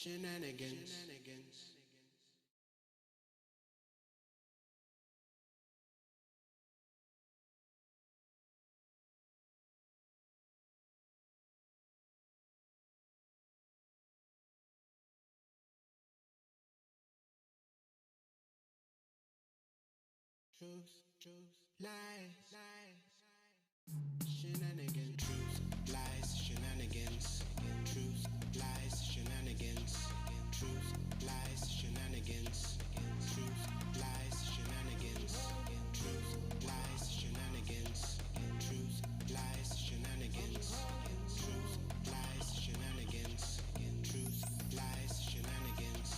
Shenanigans. Truth, lies, shenanigans. Truth, lies, shenanigans. Truth, lies, shenanigans. Truth, lies, shenanigans. Truth, lies, shenanigans. Truth, lies, shenanigans. Truth, lies, shenanigans. Truth, lies, shenanigans. Truth, lies, shenanigans.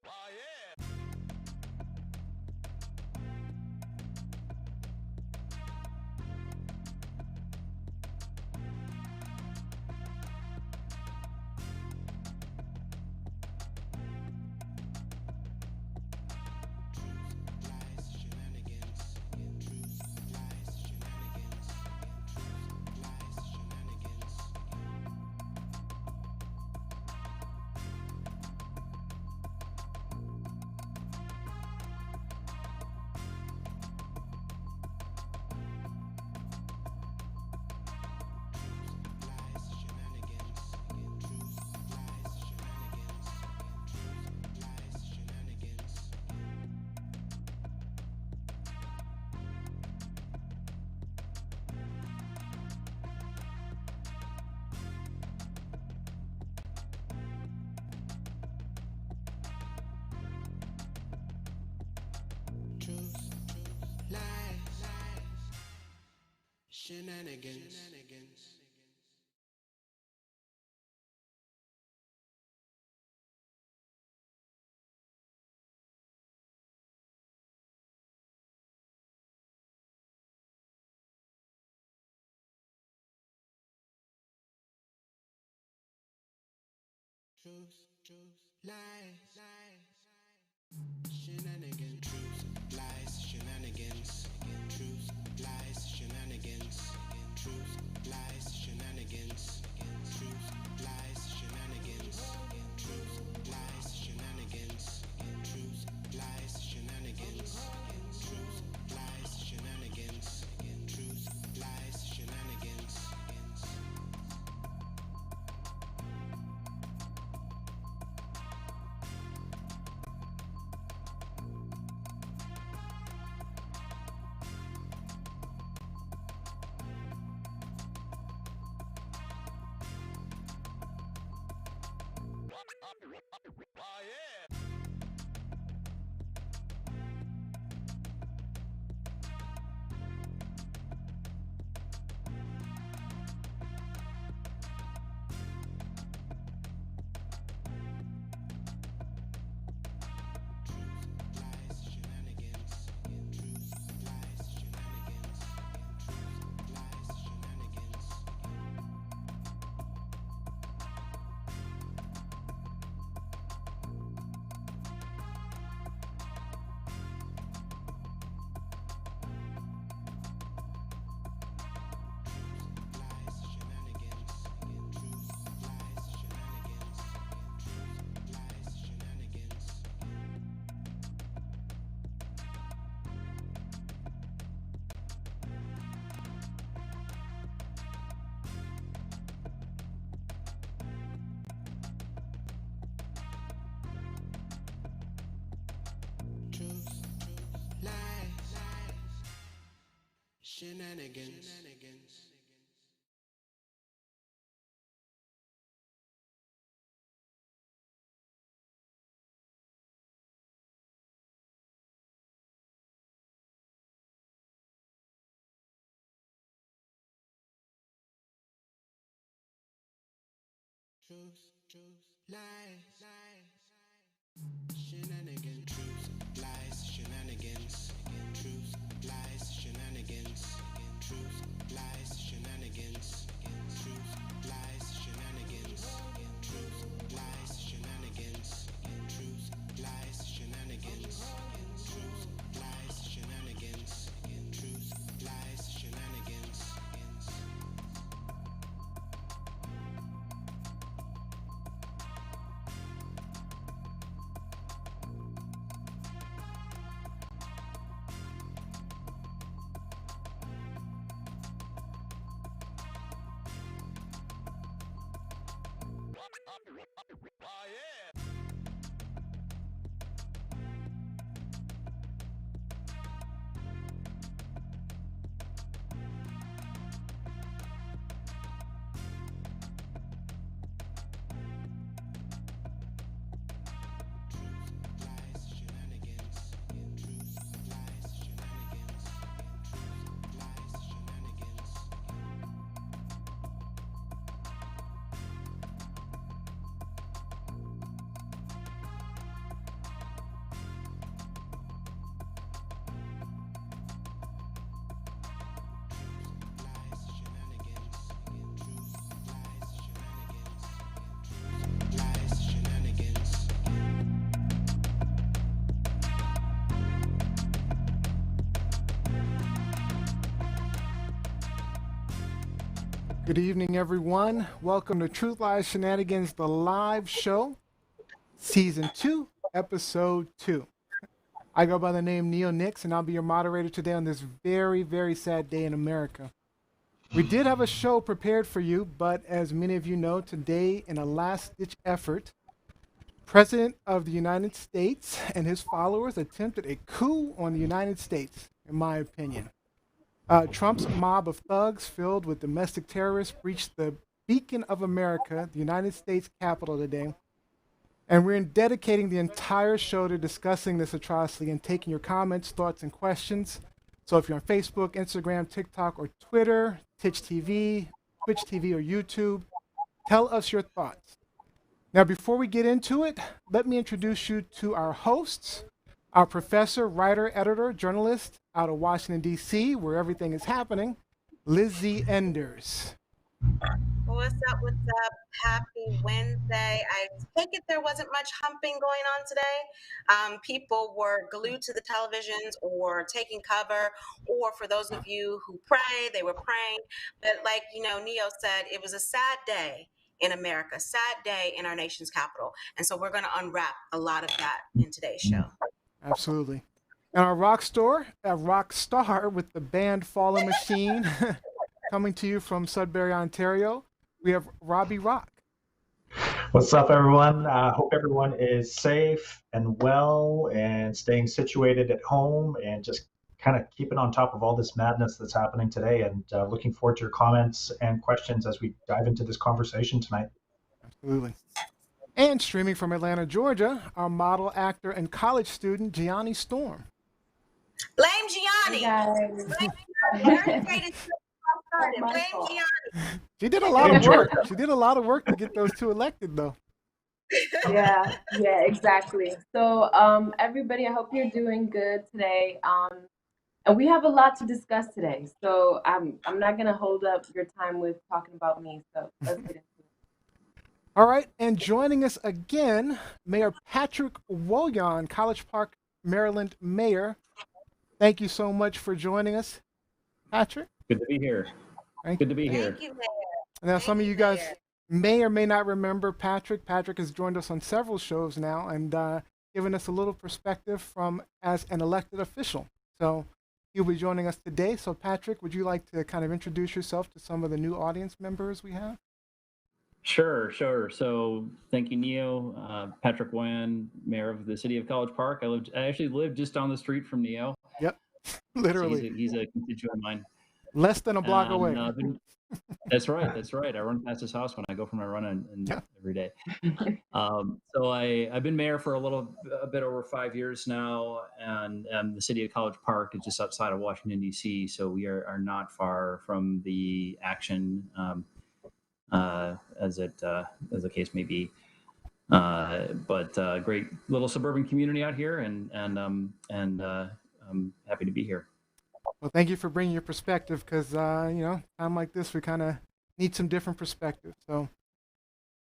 Oh yeah! Shenanigans. Truth, lies, shenanigans. Truth, lies, shenanigans. Truth, lies, shenanigans. Truth, lies, shenanigans. Truth, lies, shenanigans. Truth, lies, shenanigans. Truth, lies, shenanigans. Truth, lies, shenanigans. Truth, lies, shenanigans. Oh yeah! Shenanigans. Truth, lies, shenanigans. Truth, lies, shenanigans. Truth, lies, shenanigans. Truth, lies, shenanigans. Truth, lies, shenanigans. Truth, lies, shenanigans. Truth, lies, shenanigans. Truth, lies, shenanigans. Truth, lies, shenanigans. Good evening, everyone. Welcome to Truth Lies Shenanigans, the live show, Season 2, Episode 2. I go by the name Neo Nix, and I'll be your moderator today on this very, very sad day in America. We did have a show prepared for you, but as many of you know, today, in a last-ditch effort, President of the United States and his followers attempted a coup on the United States, in my opinion. Trump's mob of thugs filled with domestic terrorists breached the beacon of America, the United States Capitol today. And we're dedicating the entire show to discussing this atrocity and taking your comments, thoughts, and questions. So if you're on Facebook, Instagram, TikTok, or Twitter, Twitch TV, or YouTube, tell us your thoughts. Now, before we get into it, let me introduce you to our hosts. Our professor, writer, editor, journalist out of Washington, D.C., where everything is happening, Lizzie Enders. What's up? What's up? Happy Wednesday. I take it there wasn't much humping going on today. People were glued to the televisions or taking cover, or for those of you who pray, they were praying. But like, Neo said, it was a sad day in America, sad day in our nation's capital. And so we're going to unwrap a lot of that in today's show. Absolutely. And our rock star with the band Fallen Machine, coming to you from Sudbury, Ontario, we have Robbie Rock. What's up, everyone? Hope everyone is safe and well and staying situated at home and just kind of keeping on top of all this madness that's happening today, and looking forward to your comments and questions as we dive into this conversation tonight. Absolutely. And streaming from Atlanta, Georgia, our model, actor, and college student, Gianni Storm. Blame Gianni. She did a lot of work. She did a lot of work to get those two elected, though. Yeah, exactly. So, everybody, I hope you're doing good today. And we have a lot to discuss today. So I'm not gonna hold up your time with talking about me. So let's get into it. All right, and joining us again, Mayor Patrick Wojahn, College Park, Maryland Mayor. Thank you so much for joining us, Patrick. Good to be here. Good to be here. Thank you, Mayor. Now, some of you guys may or may not remember Patrick. Patrick has joined us on several shows now and given us a little perspective from as an elected official. So he'll be joining us today. So Patrick, would you like to kind of introduce yourself to some of the new audience members we have? Sure. So thank you, Neo. Patrick Wojahn, Mayor of the City of College Park. I actually live just down the street from Neo. Yep, literally. So he's a constituent of mine. Less than a block away. That's right. I run past his house when I go for my run every day. So I've been mayor for a bit over 5 years now, and the City of College Park is just outside of Washington, D.C., so we are not far from the action, as the case may be. But great little suburban community out here, and I'm happy to be here. Well, thank you for bringing your perspective because, time like this, we kind of need some different perspectives. So,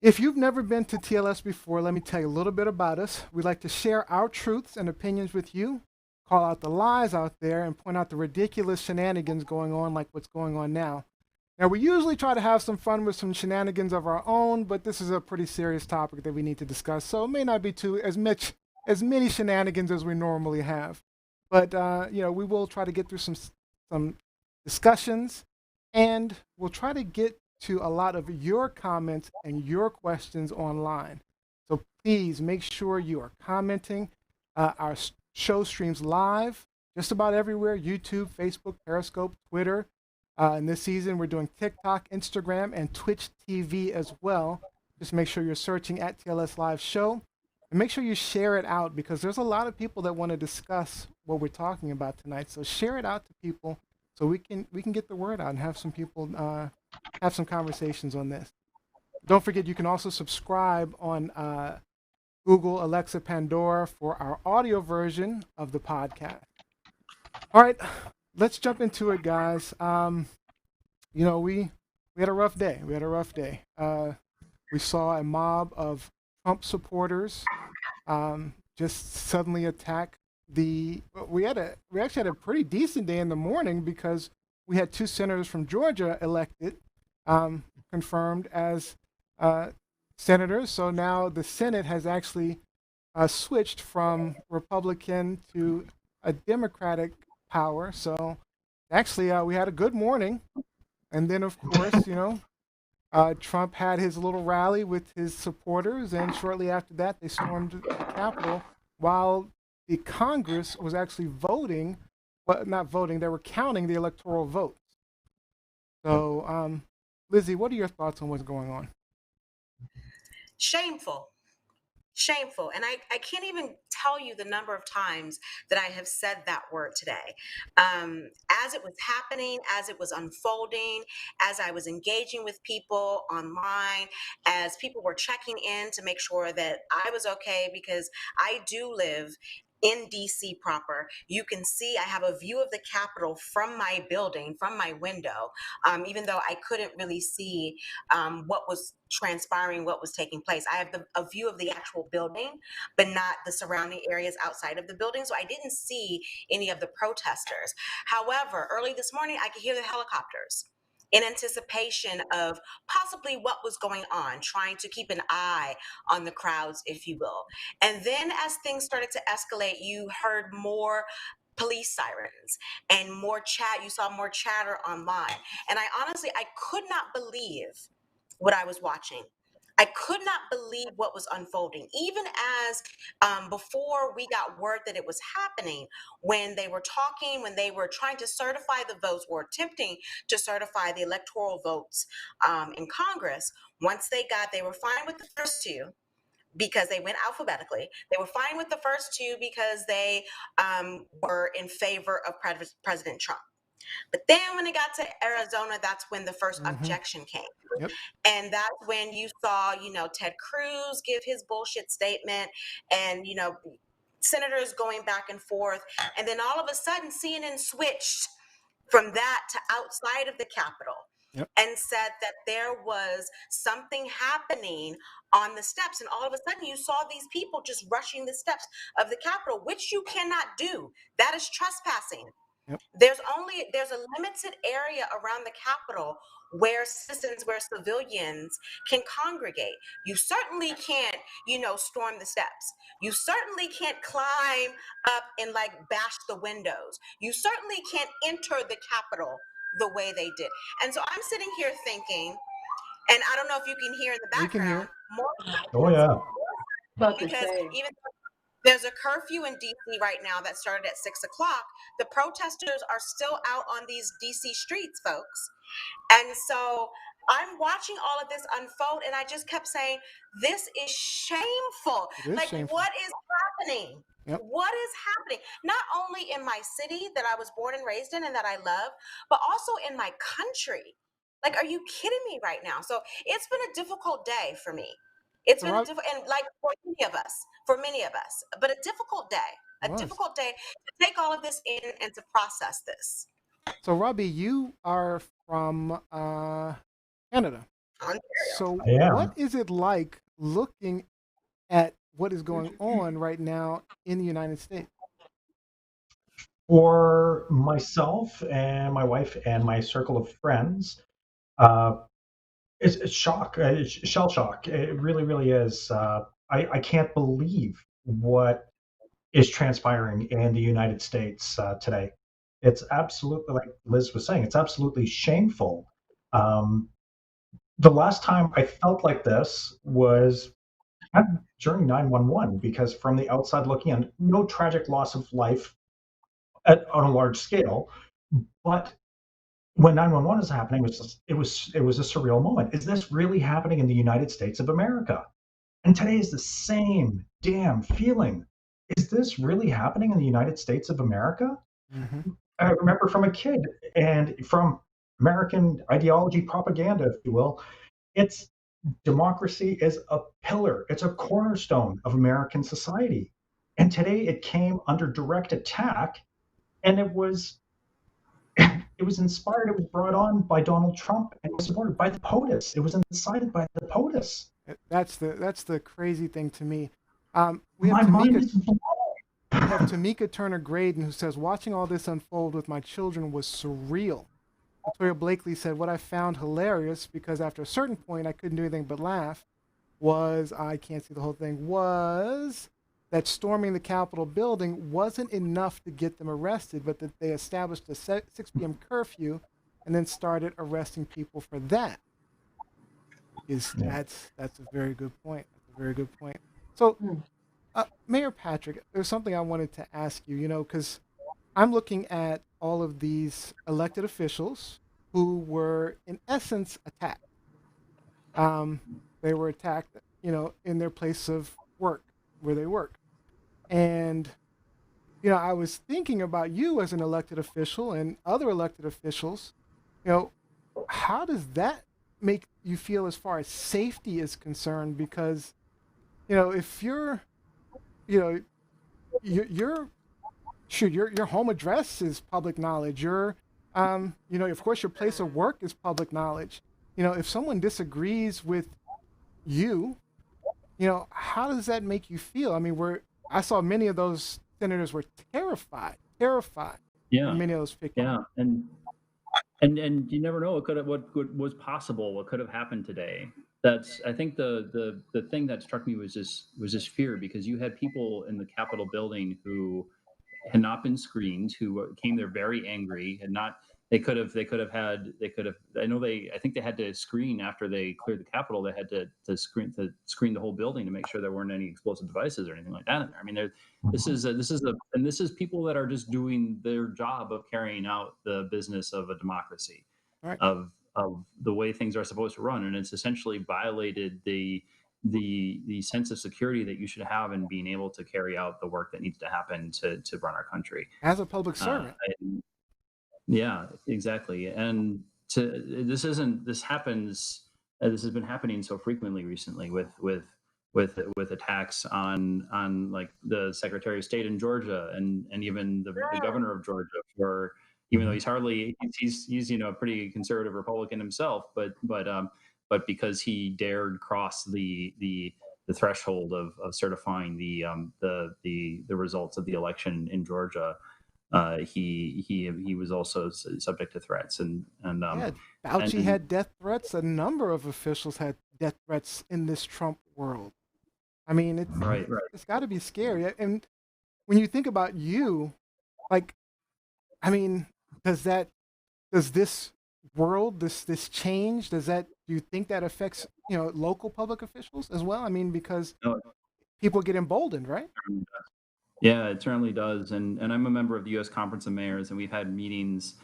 if you've never been to TLS before, let me tell you a little bit about us. We like to share our truths and opinions with you, call out the lies out there, and point out the ridiculous shenanigans going on, like what's going on now. Now, we usually try to have some fun with some shenanigans of our own, but this is a pretty serious topic that we need to discuss, so it may not be as many shenanigans as we normally have. But we will try to get through some discussions, and we'll try to get to a lot of your comments and your questions online. So please make sure you are commenting. Our show streams live just about everywhere: YouTube, Facebook, Periscope, Twitter. And this season, we're doing TikTok, Instagram, and Twitch TV as well. Just make sure you're searching at TLS Live Show. And make sure you share it out because there's a lot of people that want to discuss what we're talking about tonight. So share it out to people so we can get the word out and have some people have some conversations on this. Don't forget, you can also subscribe on Google, Alexa, Pandora for our audio version of the podcast. All right, let's jump into it, guys. We had a rough day. We saw a mob of Trump supporters just suddenly attack we actually had a pretty decent day in the morning because we had two senators from Georgia elected, confirmed as senators. So now the Senate has actually switched from Republican to a Democratic power. So actually, we had a good morning. And then, of course, Trump had his little rally with his supporters. And shortly after that, they stormed the Capitol while the Congress was actually voting. Well, not voting, they were counting the electoral votes. So, Lizzie, what are your thoughts on what's going on? Shameful. And I can't even tell you the number of times that I have said that word today. As it was happening, as it was unfolding, as I was engaging with people online, as people were checking in to make sure that I was okay, because I do live in DC proper. You can see I have a view of the Capitol from my building, from my window, even though I couldn't really see what was transpiring, what was taking place. I have a view of the actual building, but not the surrounding areas outside of the building. So I didn't see any of the protesters. However, early this morning, I could hear the helicopters in anticipation of possibly what was going on, trying to keep an eye on the crowds, if you will. And then as things started to escalate, you heard more police sirens and more chat. You saw more chatter online. And I could not believe what I was watching. I could not believe what was unfolding, even as before we got word that it was happening, when they were trying to certify the votes, or attempting to certify the electoral votes in Congress. Once they were fine with the first two because they went alphabetically. They were fine with the first two because they were in favor of President Trump. But then when it got to Arizona, that's when the first objection came. Yep. And that's when you saw, Ted Cruz give his bullshit statement, and, senators going back and forth. And then all of a sudden, CNN switched from that to outside of the Capitol. Yep. And said that there was something happening on the steps. And all of a sudden you saw these people just rushing the steps of the Capitol, which you cannot do. That is trespassing. Yep. There's a limited area around the Capitol where civilians can congregate. You certainly can't, storm the steps. You certainly can't climb up and bash the windows. You certainly can't enter the Capitol the way they did. And so I'm sitting here thinking, and I don't know if you can hear in the background, Oh yeah. Because even though there's a curfew in DC right now that started at 6 o'clock, the protesters are still out on these DC streets, folks. And so I'm watching all of this unfold, and I just kept saying, this is shameful. Shameful. What is happening? Yep. What is happening? Not only in my city that I was born and raised in and that I love, but also in my country. Are you kidding me right now? So it's been a difficult day for me. It's been a difficult, and for many of us, but a difficult day. Difficult day to take all of this in and to process this. So, Robbie, you are from Canada. Ontario. So, I am. what is it like looking at what is going on right now in the United States? For myself and my wife and my circle of friends, uh, it's shock, it's shell shock. It really, really is. I can't believe what is transpiring in the United States today. It's absolutely, like Liz was saying, it's absolutely shameful. Um, the last time I felt like this was during 911, because from the outside looking in, no tragic loss of life on a large scale, but when 911 is happening, it was a surreal moment. Is this really happening in the United States of America? And today is the same damn feeling. Is this really happening in the United States of America? Hmm. I remember from a kid and from American ideology propaganda, if you will, it's democracy is a pillar, it's a cornerstone of American society. And today it came under direct attack, and it was inspired, it was brought on by Donald Trump, and it was supported by the POTUS. It was incited by the POTUS. That's the crazy thing to me. We have My mind Tamika. is blown. We have Tamika Turner Graydon who says, watching all this unfold with my children was surreal. Latoya Blakely said, what I found hilarious, because after a certain point I couldn't do anything but laugh, was, I can't see the whole thing, was that storming the Capitol building wasn't enough to get them arrested, but that they established a 6 p.m. curfew and then started arresting people for that. Yeah. That's a very good point. That's a very good point. So, Hmm. Mayor Patrick, there's something I wanted to ask you, because I'm looking at all of these elected officials who were, in essence, attacked. Um, they were attacked, in their place of work, where they work. And, I was thinking about you as an elected official and other elected officials. You know, how does that make you feel as far as safety is concerned? Because, if you know, you're shoot, your home address is public knowledge. Of course, your place of work is public knowledge. If someone disagrees with you, how does that make you feel? I mean, I saw many of those senators were terrified, Yeah, and many of those picked on. yeah, and you never know what was possible, what could have happened today. That's, I think, the thing that struck me was this fear, because you had people in the Capitol building who had not been screened, who came there very angry, and not they could have I think they had to screen after they cleared the Capitol. They had to screen the whole building to make sure there weren't any explosive devices or anything like that in there. I mean, this is people that are just doing their job of carrying out the business of a democracy, All right. of the way things are supposed to run, and it's essentially violated the sense of security that you should have in being able to carry out the work that needs to happen to run our country. As a public Uh, servant. yeah, exactly. And this happens. This has been happening so frequently recently with attacks on like the Secretary of State in Georgia, and even the governor of Georgia, for even though Mhm. he's hardly he's a pretty conservative Republican himself, but because he dared cross the threshold of certifying the results of the election in Georgia, he was also subject to threats, Yeah, and Fauci had death threats. A number of officials had death threats in this Trump world. I mean, it's right, right. it's got to be scary. And when you think about you, like, I mean, does this world, this change, do you think that affects, local public officials as well? I mean, because No, people get emboldened, right? yeah, it certainly does. And I'm a member of the U.S. Conference of Mayors, and we've had meetings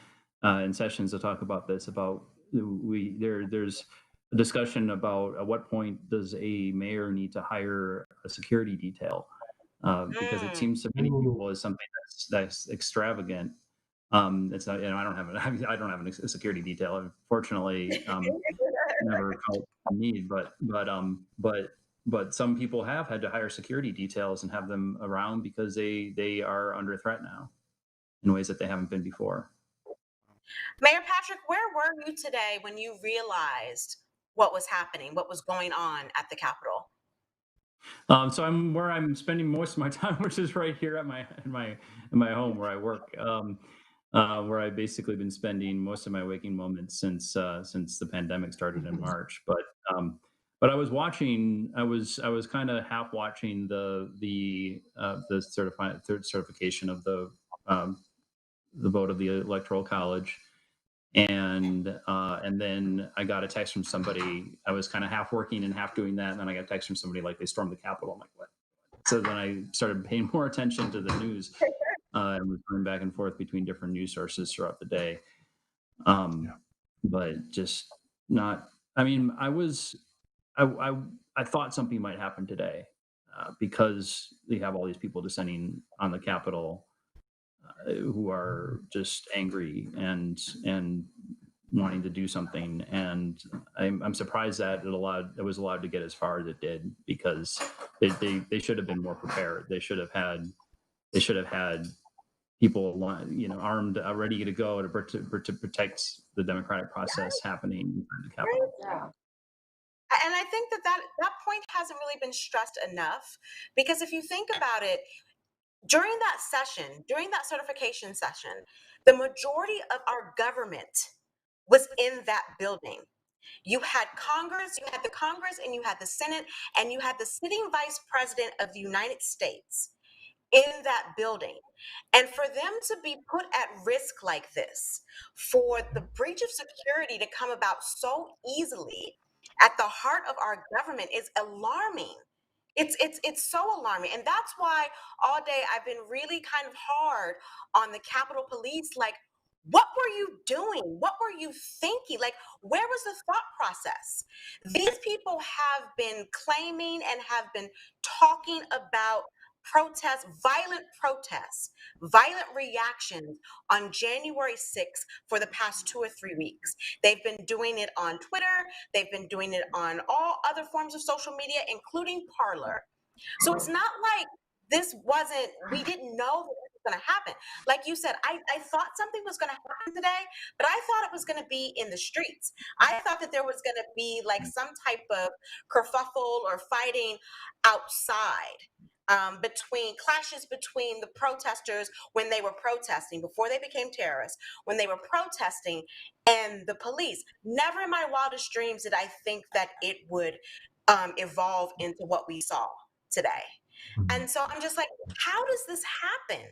and sessions to talk about this. About there's a discussion about at what point does a mayor need to hire a security detail, because it Mm. seems to many Ooh. people as something that's extravagant. It's not, I don't have I don't have a security detail, unfortunately. Never felt the need, but some people have had to hire security details and have them around because they are under threat now in ways that they haven't been before. Mayor Patrick, where were you today when you realized what was happening, what was going on at the Capitol? So I'm where I'm spending most of my time, which is right here at my home where I work, where I've basically been spending most of my waking moments since the pandemic started in March. But I was watching, I was kind of half watching the third certification of the vote of the Electoral College, and then I got a text from somebody. I was kind of half working and half doing that, and then I got a text from somebody like they stormed the Capitol. I'm like, what? So then I started paying more attention to the news, and was going back and forth between different news sources throughout the day. But just not. I mean, I thought something might happen today because they have all these people descending on the Capitol who are just angry and wanting to do something. And I'm surprised that it was allowed to get as far as it did, because they should have been more prepared. They should have had people, armed, ready to go to protect the democratic process happening in the Capitol. Yeah. And I think that point hasn't really been stressed enough, because if you think about it, during that session, during that certification session, the majority of our government was in that building. You had Congress, you had the Congress, and you had the Senate, and you had the sitting vice president of the United States in that building. And for them to be put at risk like this, for the breach of security to come about so easily at the heart of our government, is alarming. It's so alarming. And that's why all day I've been really kind of hard on the Capitol Police. Like, what were you doing? What were you thinking? Like, where was the thought process? These people have been claiming and have been talking about protests, violent reactions on January 6th for the past 2 or 3 weeks. They've been doing it on Twitter. They've been doing it on all other forms of social media, including Parler. So it's not like we didn't know that this was going to happen. Like you said, I thought something was going to happen today, but I thought it was going to be in the streets. I thought that there was going to be like some type of kerfuffle or fighting outside. Between clashes between the protesters when they were protesting, before they became terrorists, when they were protesting, and the police. Never in my wildest dreams did I think that it would evolve into what we saw today. And so I'm just like, how does this happen?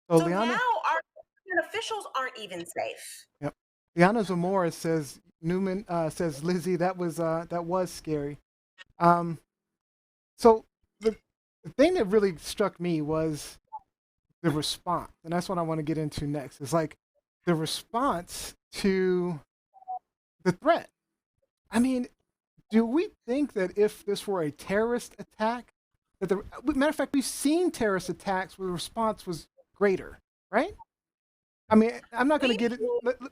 So So Liana, now our government officials aren't even safe. yep. Liana Zamora says Newman says Lizzie, that was scary. So the thing that really struck me was the response, and that's what I want to get into next. It's like the response to the threat. I mean, do we think that if this were a terrorist attack, that matter of fact, we've seen terrorist attacks where the response was greater, right? I mean, I'm not going to get it.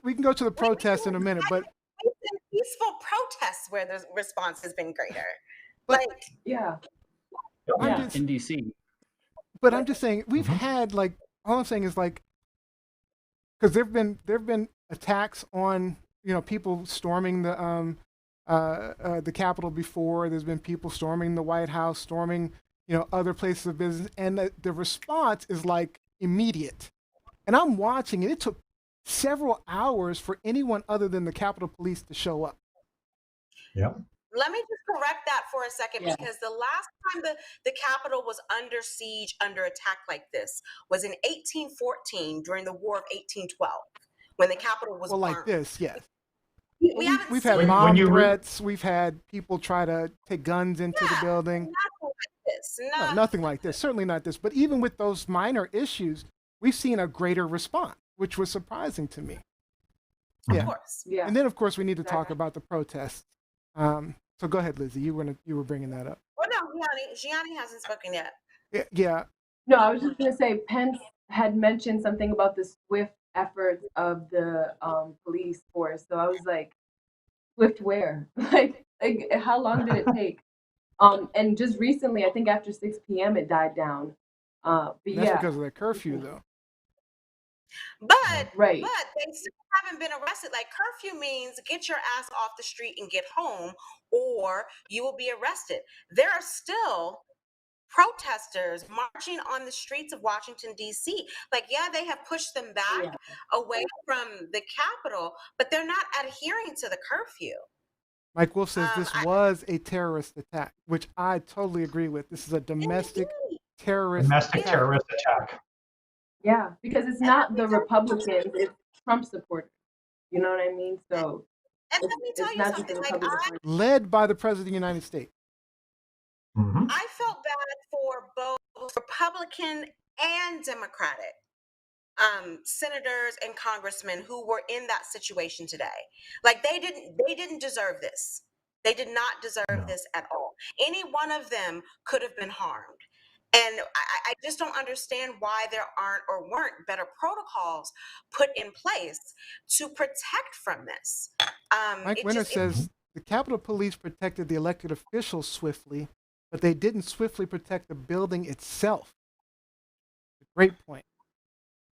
We can go to the protests in a minute, but It's been peaceful protests where the response has been greater. But- Like, Yeah. I'm Yeah. just, In DC. but I'm just saying we've had like all I'm saying is like because there've been attacks on people storming the Capitol before. There's been people storming the White House, storming other places of business, and the response is like immediate. And I'm watching it. It took several hours for anyone other than the Capitol Police to show up. Yep. let me just correct that for a second, Yeah. because the last time the Capitol was under siege, under attack like this, was in 1814 during the War of 1812, when the Capitol was Well, like burned. this, yes. Haven't We've had seen bomb you re- threats. We've had people try to take guns into the building. nothing like this. No, nothing like this. Certainly not this. But even with those minor issues, we've seen a greater response, which was surprising to me. Of Yeah. course. Yeah. And then, of course, we need to talk Exactly. about the protests. So go ahead, Lizzie. You were bringing that up. Well, no, Gianni hasn't spoken yet. Yeah. No, I was just going to say Pence had mentioned something about the swift efforts of the police force. So I was like, swift where? like how long did it take? And just recently, I think after 6 p.m. it died down. But That's yeah, because of the curfew, though. But Right. they still haven't been arrested. Like, curfew means get your ass off the street and get home, or you will be arrested. There are still protesters marching on the streets of Washington, D.C. Like, yeah, they have pushed them back Yeah. away from the Capitol, but they're not adhering to the curfew. Mike Wolf says this I- was a terrorist attack, which I totally agree with. This is a domestic Indeed. terrorist Domestic attack. terrorist attack. Yeah, because it's not the Republicans, it's Trump supporters. You know what I mean? So And let me tell it's you not just the something. Like, Republican Party. Led by the President of the United States. Mhm. I felt bad for both Republican and Democratic senators and congressmen who were in that situation today. Like, they didn't deserve this. They did not deserve No. this at all. Any one of them could have been harmed. And I just don't understand why there aren't or weren't better protocols put in place to protect from this. Mike Winter says the Capitol Police protected the elected officials swiftly, but they didn't swiftly protect the building itself. Great point.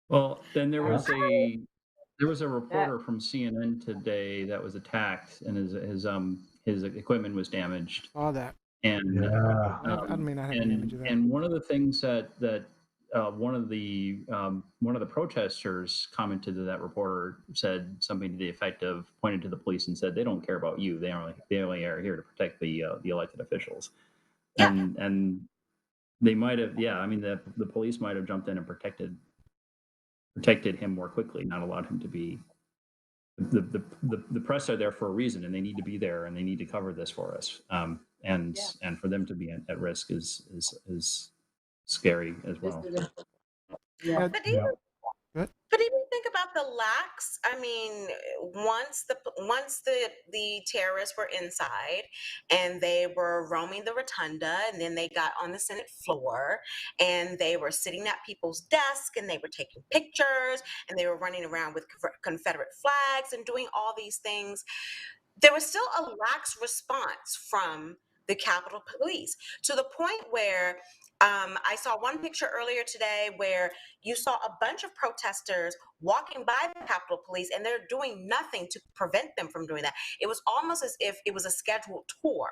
Well, then there was a reporter from CNN today that was attacked, and his equipment was damaged. All that. And Yeah. I may not have an image of that. And one of the things that one of the protesters commented to that reporter said something to the effect of, pointed to the police and said, "They don't care about you. They only are here to protect the elected officials." Yeah. And they might have, I mean, the police might have jumped in and protected him more quickly, not allowed him to be. The press are there for a reason, and they need to be there, and they need to cover this for us. And for them to be at risk is scary as well. Yeah. But Yeah. even think about the lax. I mean, once the terrorists were inside and they were roaming the rotunda, and then they got on the Senate floor and they were sitting at people's desks and they were taking pictures and they were running around with Confederate flags and doing all these things, there was still a lax response from the Capitol Police, to the point where I saw one picture earlier today where you saw a bunch of protesters walking by the Capitol Police, and they're doing nothing to prevent them from doing that. It was almost as if it was a scheduled tour.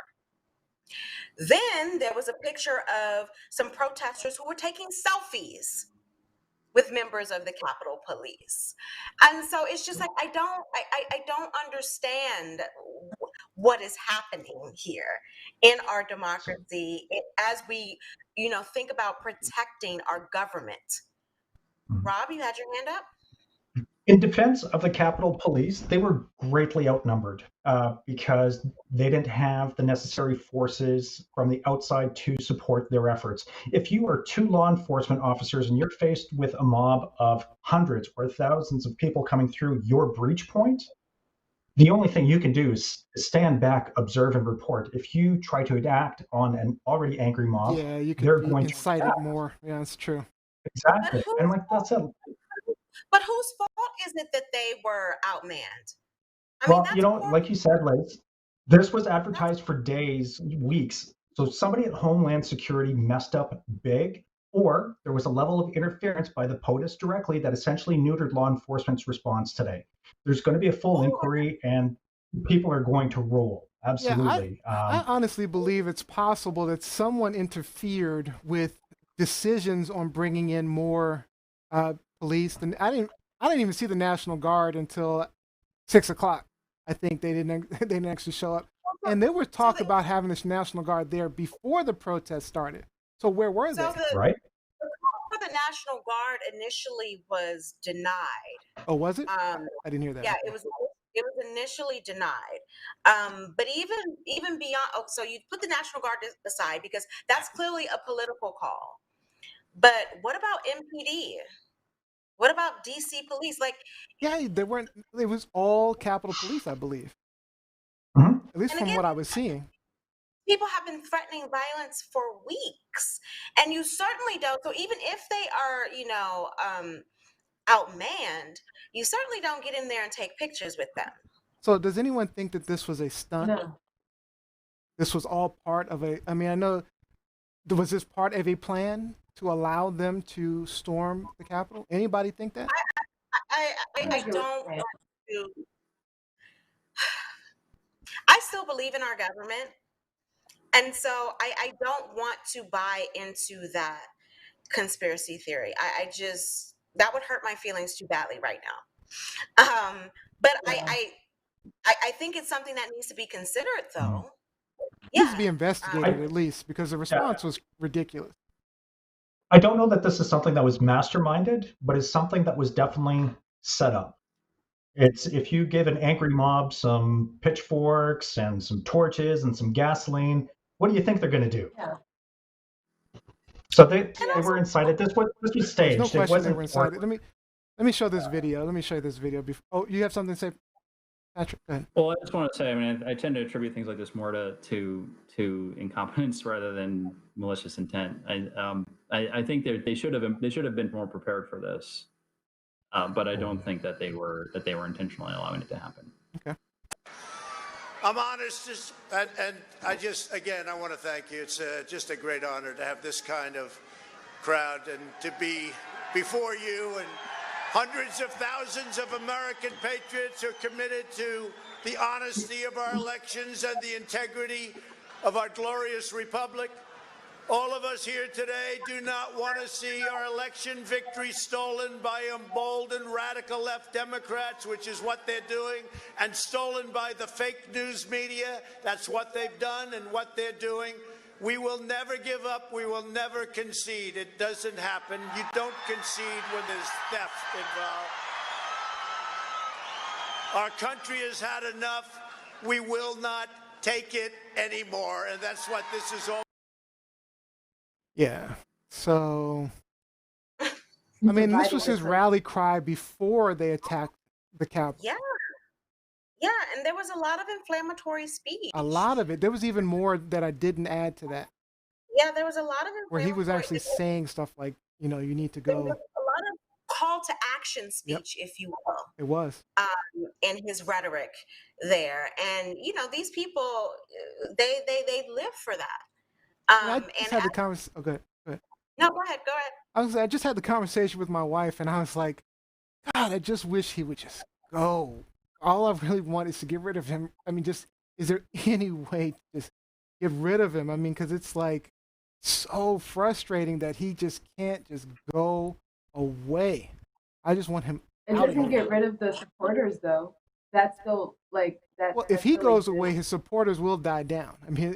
Then there was a picture of some protesters who were taking selfies with members of the Capitol Police. And so it's just like, I don't understand what is happening here in our democracy as we, think about protecting our government. Rob, you had your hand up? In defense of the Capitol Police, they were greatly outnumbered because they didn't have the necessary forces from the outside to support their efforts. If you are two law enforcement officers and you're faced with a mob of hundreds or thousands of people coming through your breach point, the only thing you can do is stand back, observe, and report. If you try to act on an already angry mob, Yeah, you they're can going to incite it react. more. Yeah, that's true. Exactly. And like that's it. But whose fault is it that they were outmanned? Well, like you said, Liz, this was advertised for days, weeks. So somebody at Homeland Security messed up big, or there was a level of interference by the POTUS directly that essentially neutered law enforcement's response today. There's going to be a full inquiry, and people are going to roll. Absolutely. Yeah, I honestly believe it's possible that someone interfered with decisions on bringing in more police. And I didn't even see the National Guard until 6 o'clock. I think they didn't actually show up. And there was talk about having this National Guard there before the protest started. So where were they? Right. The National Guard initially was denied. Oh, was it? I didn't hear that. Yeah, it was initially denied. But even beyond, so you put the National Guard aside because that's clearly a political call. But what about MPD? What about DC police? Like, yeah, they weren't. It was all Capitol Police, I believe. Mm-hmm. At least from what I was seeing. People have been threatening violence for weeks, and you certainly don't. So even if they are, outmanned, you certainly don't get in there and take pictures with them. So does anyone think that this was a stunt? No. This was all part of I know, was this part of a plan to allow them to storm the Capitol? Anybody think that? I I get what don't you're saying. want to. I still believe in our government, and so I don't want to buy into that conspiracy theory. I just that would hurt my feelings too badly right now. But Yeah. I think it's something that needs to be considered, though. Needs to be Yeah. investigated at least because the response was ridiculous. I don't know that this is something that was masterminded, but it's something that was definitely set up. It's if you give an angry mob some pitchforks and some torches and some gasoline, what do you think they're going to do? Yeah. So they And they also, were incited. This was There's staged. no It question they wasn't. were inside. Let me show this video. Let me show you this video. Oh, you have something to say, Patrick? Go ahead. Well, I just want to say, I mean, I tend to attribute things like this more to incompetence rather than malicious intent. I think they should have been more prepared for this, but I don't think that they were intentionally allowing it to happen. Okay. I'm honest, and I just, again, I want to thank you. It's just a great honor to have this kind of crowd and to be before you and hundreds of thousands of American patriots who are committed to the honesty of our elections and the integrity of our glorious republic. All of us here today do not want to see our election victory stolen by emboldened radical left Democrats, which is what they're doing, and stolen by the fake news media. That's what they've done and what they're doing. We will never give up. We will never concede. It doesn't happen. You don't concede when there's theft involved. Our country has had enough. We will not take it anymore, and that's what this is all. Yeah. So, I mean, this was his rally cry before they attacked the Capitol. yeah. Yeah, and there was a lot of inflammatory speech. A lot of it. There was even more that I didn't add to that, Yeah, there was a lot of where he was actually inflammatory. saying stuff like, you need to There was go. a lot of call to action speech, if you will, It was. in his rhetoric there. And these people, they live for that. And I just had the conversation. Oh, go ahead. No, go ahead. I just had the conversation with my wife, and I was like, God, I just wish he would just go. All I really want is to get rid of him. I mean, is there any way to just get rid of him? I mean, because it's like so frustrating that he just can't just go away. I just want him It out doesn't of here. get rid of the supporters, though. That's still like that. Well, if that's he really goes good. away, his supporters will die down. I mean,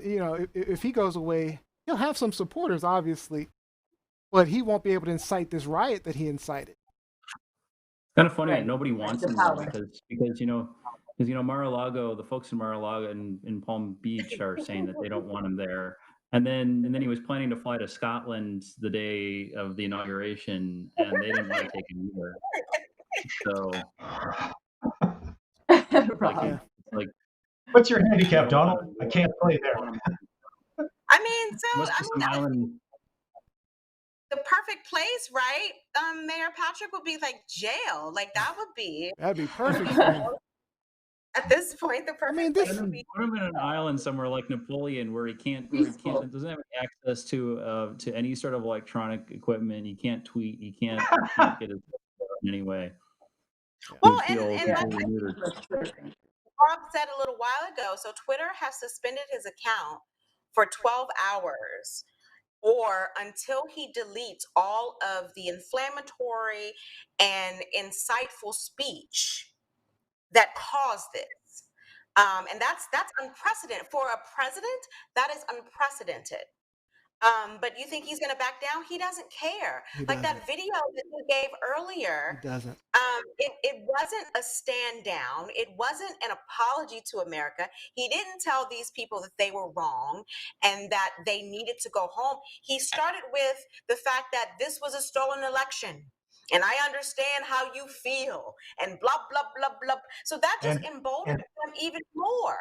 if he goes away, he'll have some supporters, obviously, but he won't be able to incite this riot that he incited. Kind of funny Right. that nobody wants the him there power. because Mar-a-Lago, the folks in Mar-a-Lago and in Palm Beach are saying that they don't want him there. And then he was planning to fly to Scotland the day of the inauguration, and they didn't want to take him either. So Rob. like What's your handicap, Donald? I can't play there. I mean, so must be some that would island. the perfect place, right? Mayor Patrick would be like jail. Like that would be That'd be perfect for him. at this point the perfect mean, place this- would be. Put him in an island somewhere like Napoleon, where he Peaceful. doesn't have access to any sort of electronic equipment. He can't tweet. He can't get his in any way. Well, He'd feel and completely neutered. Rob said a little while ago, so Twitter has suspended his account for 12 hours or until he deletes all of the inflammatory and insightful speech that caused this. And that's unprecedented. For a president, that is unprecedented. But you think he's going to back down? He doesn't care. He Like that doesn't. video that you gave earlier, He doesn't. it wasn't a stand down. It wasn't an apology to America. He didn't tell these people that they were wrong and that they needed to go home. He started with the fact that this was a stolen election. And I understand how you feel and blah, blah, blah, blah. So that just emboldened them even more.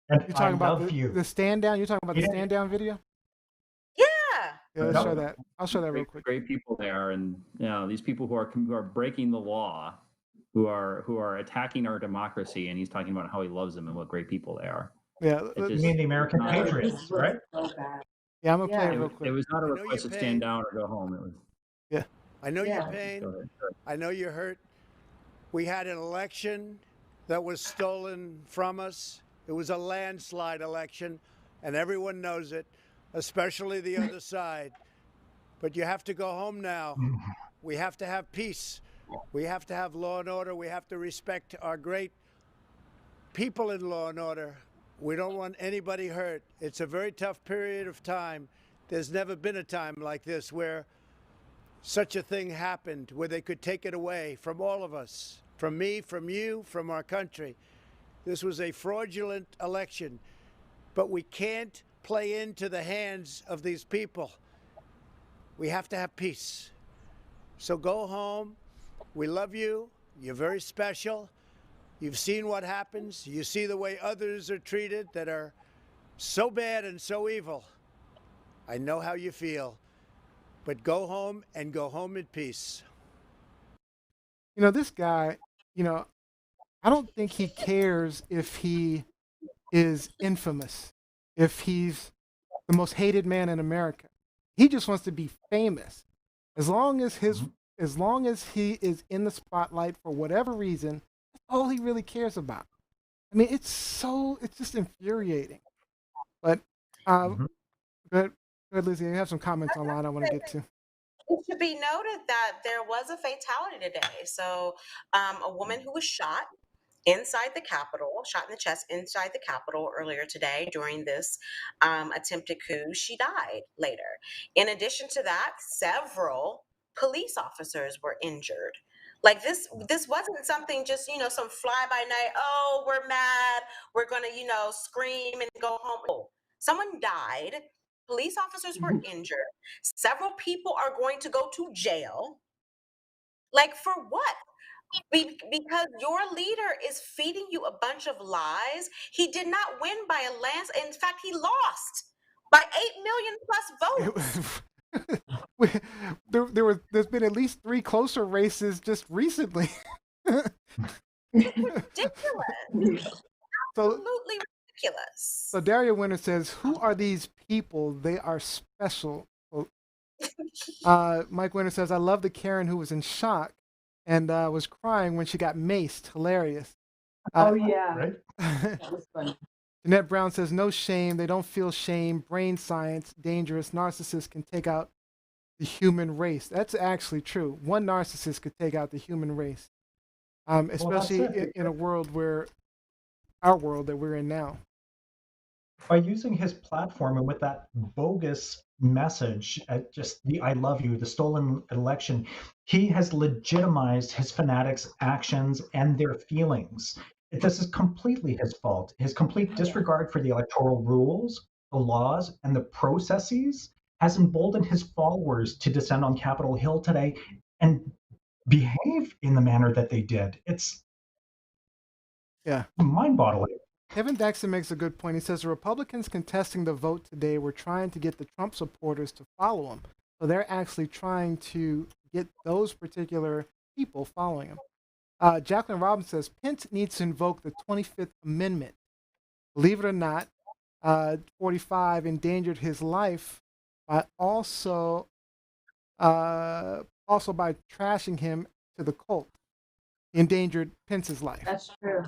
And You're talking about love you. the stand down? You're talking about the Yeah. stand down video? Yeah. Yeah, let's No. show that. I'll show that real quick. Great people they are, and these people who are breaking the law, who are attacking our democracy, and he's talking about how he loves them and what great people they are. Yeah, It You just- mean the American This Patriots, This right? looks so bad. yeah, I'm gonna play Yeah. it real It quick. was not a I know request your to pain. stand down or go home. It was I know Yeah. your pain. go ahead. I know you're hurt. We had an election that was stolen from us. It was a landslide election, and everyone knows it, especially the other side. But you have to go home now. We have to have peace. We have to have law and order. We have to respect our great people in law and order. We don't want anybody hurt. It's a very tough period of time. There's never been a time like this where such a thing happened, where they could take it away from all of us, from me, from you, from our country. This was a fraudulent election, but we can't play into the hands of these people. We have to have peace. So go home. We love you. You're very special. You've seen what happens. You see the way others are treated that are so bad and so evil. I know how you feel. But go home and go home in peace. You know, this guy, you know, I don't think he cares if he is infamous, if he's the most hated man in America. He just wants to be famous. As long as he is in the spotlight for whatever reason, that's all he really cares about. I mean, it's just infuriating. But but Lizzie, I have some comments online I want to get to. It should be noted that there was a fatality today. So a woman who was shot inside the Capitol, shot in the chest inside the Capitol earlier today during this attempted coup, she died later. In addition to that, several police officers were injured. Like this wasn't something just, some fly by night, oh, we're mad, we're gonna, scream and go home. No. Someone died, police officers were injured, several people are going to go to jail. Like for what? Because your leader is feeding you a bunch of lies. He did not win by a landslide. In fact, he lost by 8 million plus votes. There's been at least 3 closer races just recently. Ridiculous. So, Absolutely ridiculous. So Daria Winter says, "Who are these people? They are special." Mike Winter says, "I love the Karen who was in shock and was crying when she got maced. Hilarious." Oh yeah, Right? that was funny. Jeanette Brown says, "No shame. They don't feel shame. Brain science, dangerous. Narcissists can take out the human race." That's actually true. One narcissist could take out the human race, especially in a world where our world that we're in now. By using his platform and with that bogus message, just the "I love you," the stolen election, he has legitimized his fanatics' actions and their feelings. This is completely his fault. His complete disregard for the electoral rules, the laws, and the processes has emboldened his followers to descend on Capitol Hill today and behave in the manner that they did. It's mind-boggling. Kevin Daxon makes a good point. He says the Republicans contesting the vote today were trying to get the Trump supporters to follow him. So they're actually trying to get those particular people following him. Jacqueline Robbins says Pence needs to invoke the 25th Amendment. Believe it or not, 45 endangered his life by also by trashing him to the cult. Endangered Pence's life. That's true.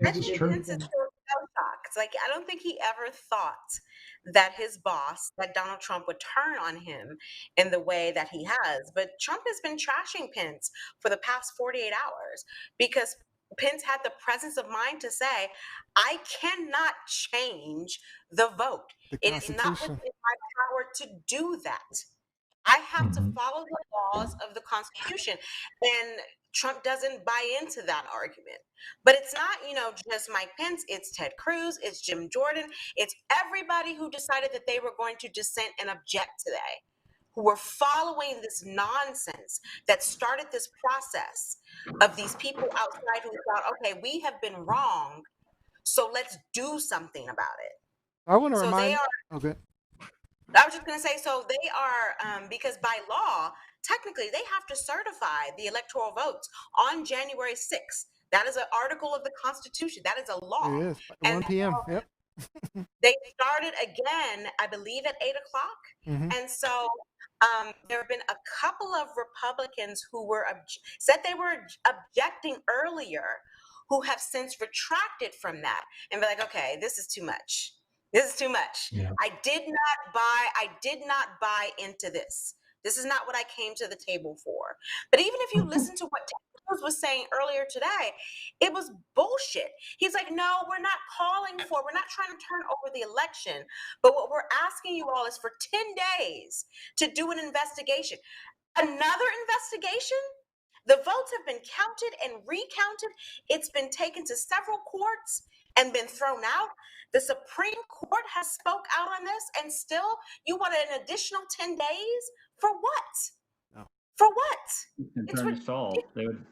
Pence is so shocked. Like, I don't think he ever thought that his boss, that Donald Trump, would turn on him in the way that he has. But Trump has been trashing Pence for the past 48 hours because Pence had the presence of mind to say, I cannot change the vote. It is not within my power to do that. I have to follow the laws of the Constitution. And Trump doesn't buy into that argument. But it's not, just Mike Pence. It's Ted Cruz. It's Jim Jordan. It's everybody who decided that they were going to dissent and object today, who were following this nonsense that started this process of these people outside who thought, okay, we have been wrong, so let's do something about it. I want to remind. Okay. I was just going to say, so they are, because by law, technically, they have to certify the electoral votes on January 6th. That is an article of the Constitution. That is a law. It is. 1 p.m. Yep. They started again, I believe, at 8 o'clock. And so There have been a couple of Republicans who were said they were objecting earlier, who have since retracted from that and be like, okay, this is too much. This is too much. Yeah. I did not buy into this. This is not what I came to the table for. But even if you listen to what Ted Cruz was saying earlier today, it was bullshit. He's like, no, we're not trying to turn over the election. But what we're asking you all is for 10 days to do an investigation. Another investigation? The votes have been counted and recounted. It's been taken to several courts and been thrown out. The Supreme Court has spoke out on this, and still you want an additional 10 days? For what? No. For what? In terms of stall, they would.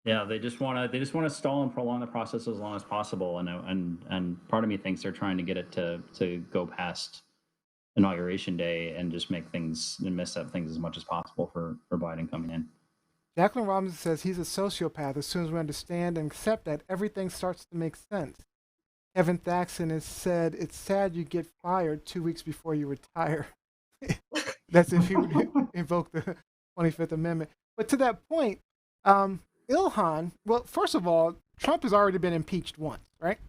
Yeah, they just want to stall and prolong the process as long as possible, and part of me thinks they're trying to get it to go past Inauguration Day and just make things and mess up things as much as possible for Biden coming in. Jacqueline Robinson says he's a sociopath. As soon as we understand and accept that, everything starts to make sense. Kevin Thaxton has said, it's sad you get fired 2 weeks before you retire. That's if you invoke the 25th Amendment. But to that point, Ilhan, well, first of all, Trump has already been impeached once, right?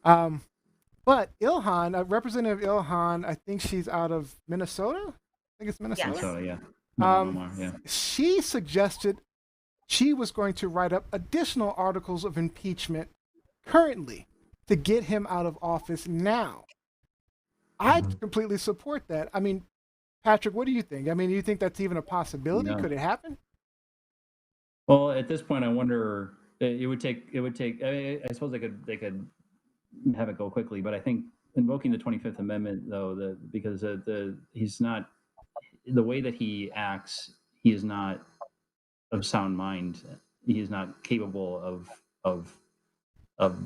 But Ilhan, Representative Ilhan, I think she's out of Minnesota. I think it's Minnesota. Yes. So yeah. Yeah. She suggested she was going to write up additional articles of impeachment currently to get him out of office now. I completely support that. I mean, Patrick, what do you think? I mean, do you think that's even a possibility? No. Could it happen? Well, at this point, I wonder. It would take. I suppose they could have it go quickly, but I think invoking the 25th Amendment, though, because he's not, the way that he acts, he is not of sound mind. He is not capable of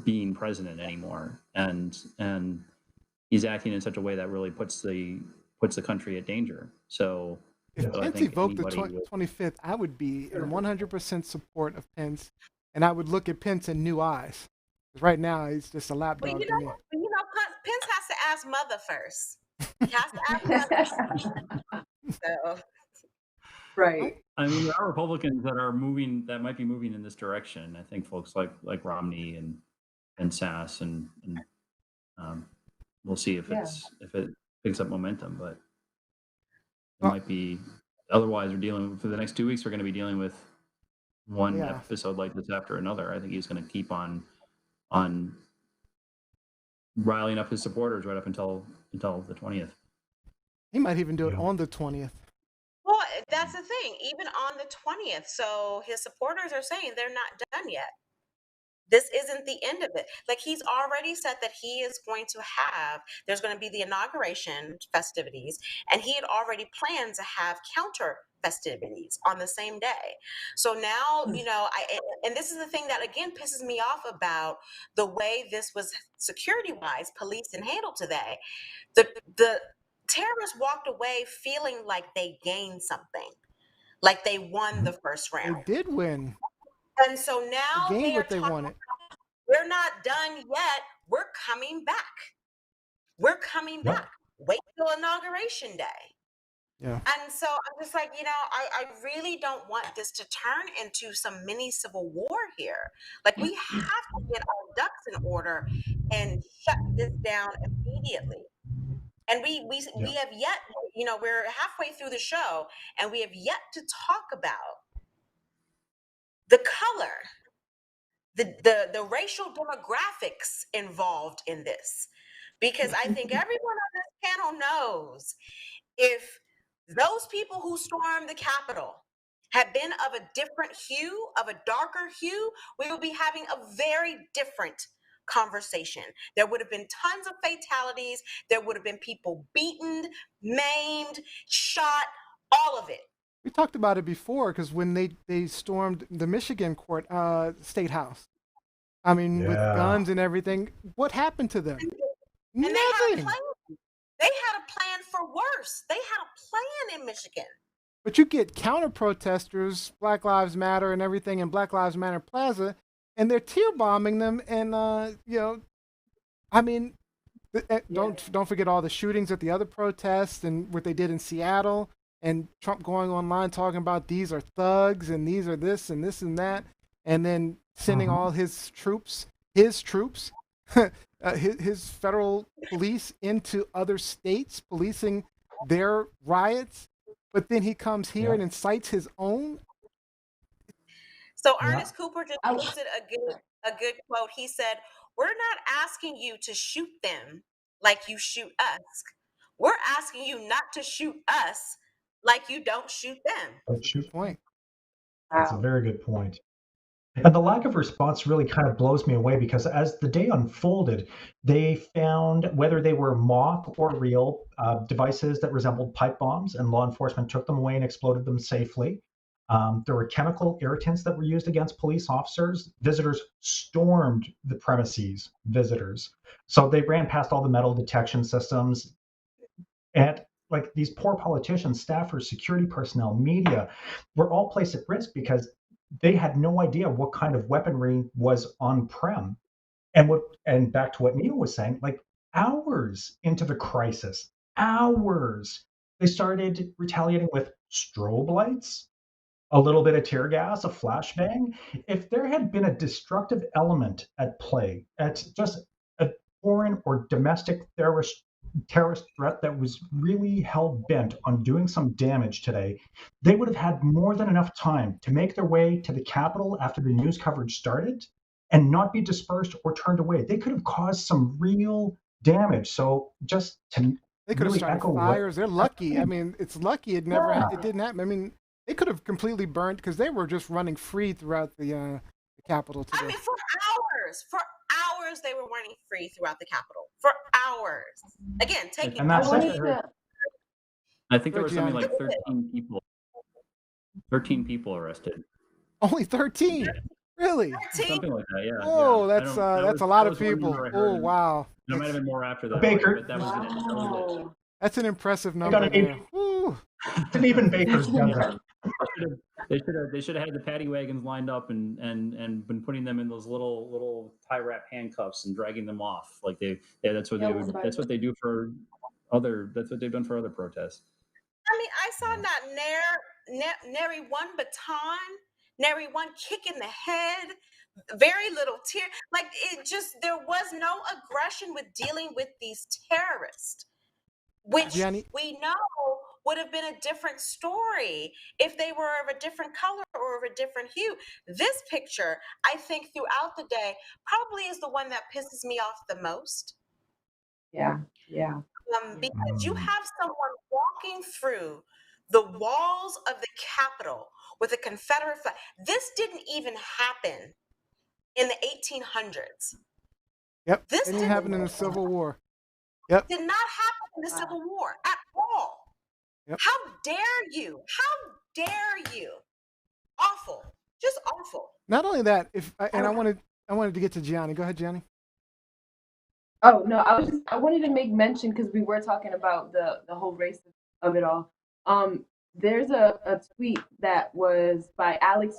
being president anymore, and he's acting in such a way that really puts the country at danger. So if Pence evoked the 25th, I would be in 100% support of Pence, and I would look at Pence in new eyes. Because right now, he's just a lapdog to me. Pence has to ask mother first. He has to ask mother. So. Right. I mean, there are Republicans that might be moving in this direction. I think folks like Romney and Sass and we'll see if it picks up momentum, but it might be. Otherwise, for the next 2 weeks, we're going to be dealing with one episode like this after another. I think he's going to keep on riling up his supporters right up until the 20th. He might even do it on the 20th. Well, that's the thing. Even on the 20th, so his supporters are saying they're not done yet. This isn't the end of it. Like, he's already said that there's going to be the inauguration festivities, and he had already planned to have counter festivities on the same day. So now, and this is the thing that again pisses me off about the way this was security-wise policed and handled today. The terrorists walked away feeling like they gained something, like they won the first round. They did win. And so now they wanted. We're not done yet. We're coming back. Wait till Inauguration Day. Yeah. And so I'm just like, I really don't want this to turn into some mini civil war here. Like, we have to get our ducks in order and shut this down immediately. And we have yet, we're halfway through the show, and we have yet to talk about the color, the racial demographics involved in this. Because I think everyone on this panel knows, if those people who stormed the Capitol had been of a different hue, of a darker hue, we would be having a very different conversation. There would have been tons of fatalities. There would have been people beaten, maimed, shot, all of it. We talked about it before, because when they stormed the Michigan State House, I mean, with guns and everything, what happened to them? And Nothing. they had a plan. They had a plan for worse. They had a plan in Michigan. But you get counter protesters, Black Lives Matter and everything in Black Lives Matter Plaza, and they're tear bombing them. And I mean, don't forget all the shootings at the other protests and what they did in Seattle. and Trump going online talking about these are thugs and these are this and that, and then sending all his troops, his federal police into other states, policing their riots. But then he comes here and incites his own. So Ernest Cooper just posted a good quote. He said, "We're not asking you to shoot them like you shoot us. We're asking you not to shoot us like you don't shoot them." That's a good point. That's a very good point. And the lack of response really kind of blows me away, because as the day unfolded, they found, whether they were mock or real, devices that resembled pipe bombs, and law enforcement took them away and exploded them safely. There were chemical irritants that were used against police officers. Visitors stormed the premises, So they ran past all the metal detection systems. And like, these poor politicians, staffers, security personnel, media were all placed at risk because they had no idea what kind of weaponry was on-prem. And back to what Neil was saying, like, hours into the crisis, they started retaliating with strobe lights, a little bit of tear gas, a flashbang. If there had been a destructive element at play, at just a foreign or domestic terrorist threat that was really hell-bent on doing some damage today, they would have had more than enough time to make their way to the Capitol after the news coverage started and not be dispersed or turned away. They could have caused some real damage. So just to They could have really started echo fires. They're lucky. I mean, it's lucky it didn't happen. I mean, they could have completely burned, because they were just running free throughout the Capitol today. I mean, for hours they were running free throughout the Capitol. For hours. Again, taking. And that's it. I think there were something like 13 people. 13 people arrested. Only 13? Really? Something like that, yeah. Oh, yeah. that's a lot of people. Oh, wow. There might have been more after that. Baker. But that was it. That's an impressive number. And even Baker's done that. They should have had the paddy wagons lined up and been putting them in those little tie wrap handcuffs and dragging them off. Like that's what they do for that's what they've done for other protests. I mean, I saw not nary one baton, nary one kick in the head, very little tear. Like, there was no aggression with dealing with these terrorists, which we know would have been a different story if they were of a different color or of a different hue. This picture, I think, throughout the day, probably is the one that pisses me off the most. Yeah. Because you have someone walking through the walls of the Capitol with a Confederate flag. This didn't even happen in the 1800s. Yep. This didn't happen in the Civil War. Yep. Did not happen in the Civil War at all. Yep. How dare you? How dare you? Awful. Just awful. Not only that, I wanted to get to Gianni. Go ahead, Gianni. Oh no, I wanted to make mention, because we were talking about the whole race of it all. There's a tweet that was by Alex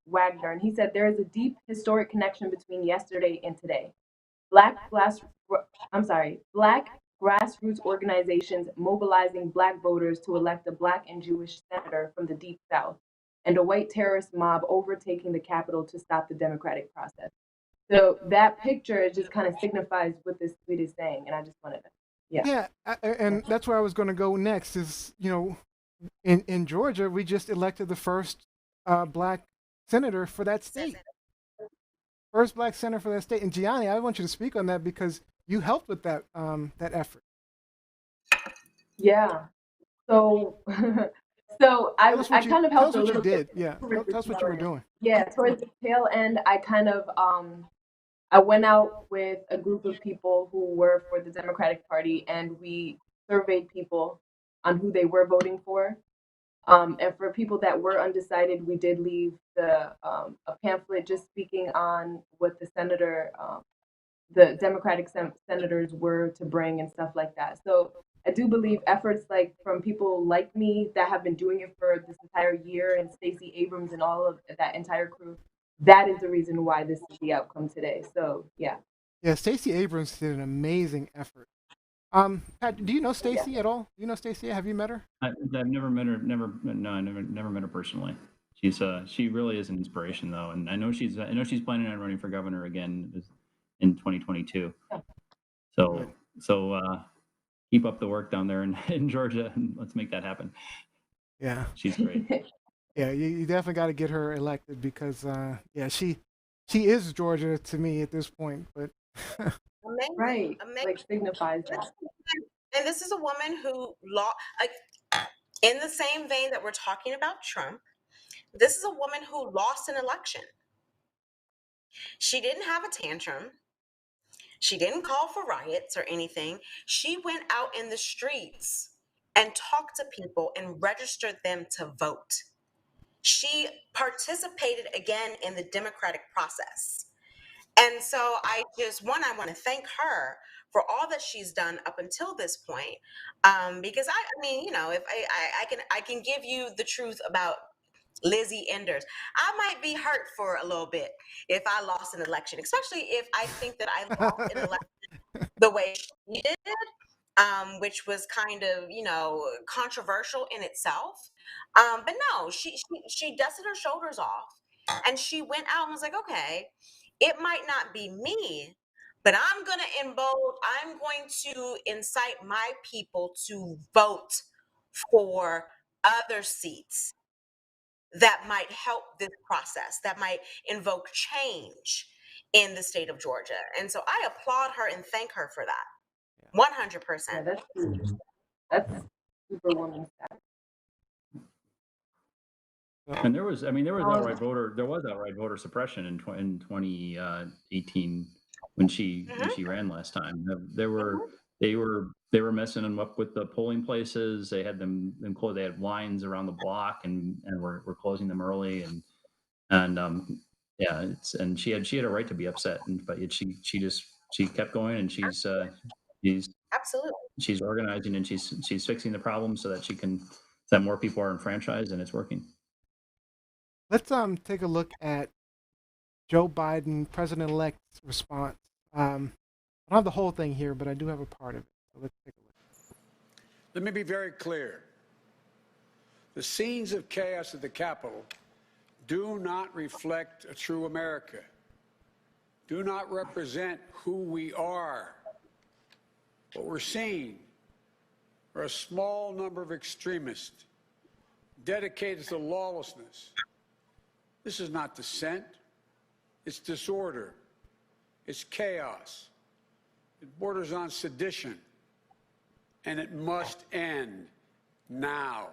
Wagner, and he said there is a deep historic connection between yesterday and today. Black grassroots organizations mobilizing Black voters to elect a Black and Jewish senator from the Deep South, and a white terrorist mob overtaking the Capitol to stop the democratic process. So that picture just kind of signifies what this tweet is saying, and I just wanted to, yeah, and that's where I was going to go next. Is, in Georgia, we just elected the first Black senator for that state. First Black senator for that state. And Gianni, I want you to speak on that, because you helped with that effort. Yeah. So I kind of helped. Tell us what you did. Yeah. Tell us what you were doing. Yeah. Towards the tail end, I kind of I went out with a group of people who were for the Democratic Party, and we surveyed people on who they were voting for. And for people that were undecided, we did leave a pamphlet just speaking on what the Democratic senators were to bring and stuff like that. So I do believe efforts like from people like me that have been doing it for this entire year, and Stacey Abrams and all of that entire crew, that is the reason why this is the outcome today. So yeah. Yeah, Stacey Abrams did an amazing effort. Pat, do you know Stacy at all? Do you know Stacy? Have you met her? I've never met her. I never met her personally. She really is an inspiration though, and I know she's planning on running for governor again in 2022. So keep up the work down there in Georgia, and let's make that happen. Yeah, she's great. Yeah, you definitely got to get her elected because she is Georgia to me at this point. But Amazing. Right, Amazing. like signifies that. And this is a woman who in the same vein that we're talking about Trump, this is a woman who lost an election. She didn't have a tantrum. She didn't call for riots or anything. She went out in the streets and talked to people and registered them to vote. She participated again in the democratic process. And so I want to thank her for all that she's done up until this point. Because I mean, you know, if I can give you the truth about Lizzie Enders, I might be hurt for a little bit if I lost an election, especially if I think that I lost an election the way she did, which was kind of, you know, controversial in itself. But no, she dusted her shoulders off and she went out and was like, okay, it might not be me, but I'm going to incite my people to vote for other seats that might help this process, that might invoke change in the state of Georgia. And so I applaud her and thank her for that. 100%. Yeah, that's huge. That's superwoman status. And there was outright voter suppression in 2018 when she ran last time. They were messing them up with the polling places. They had them closed. They had lines around the block and were closing them early and she had a right to be upset, but she kept going, and she's absolutely, she's organizing, and she's fixing the problem so that more people are enfranchised, and it's working. Let's take a look at Joe Biden, President-elect's response. I don't have the whole thing here, but I do have a part of it. So let's take a look. Let me be very clear. The scenes of chaos at the Capitol do not reflect a true America, do not represent who we are. What we're seeing are a small number of extremists dedicated to lawlessness. This is not dissent. It's disorder. It's chaos. It borders on sedition. And it must end now.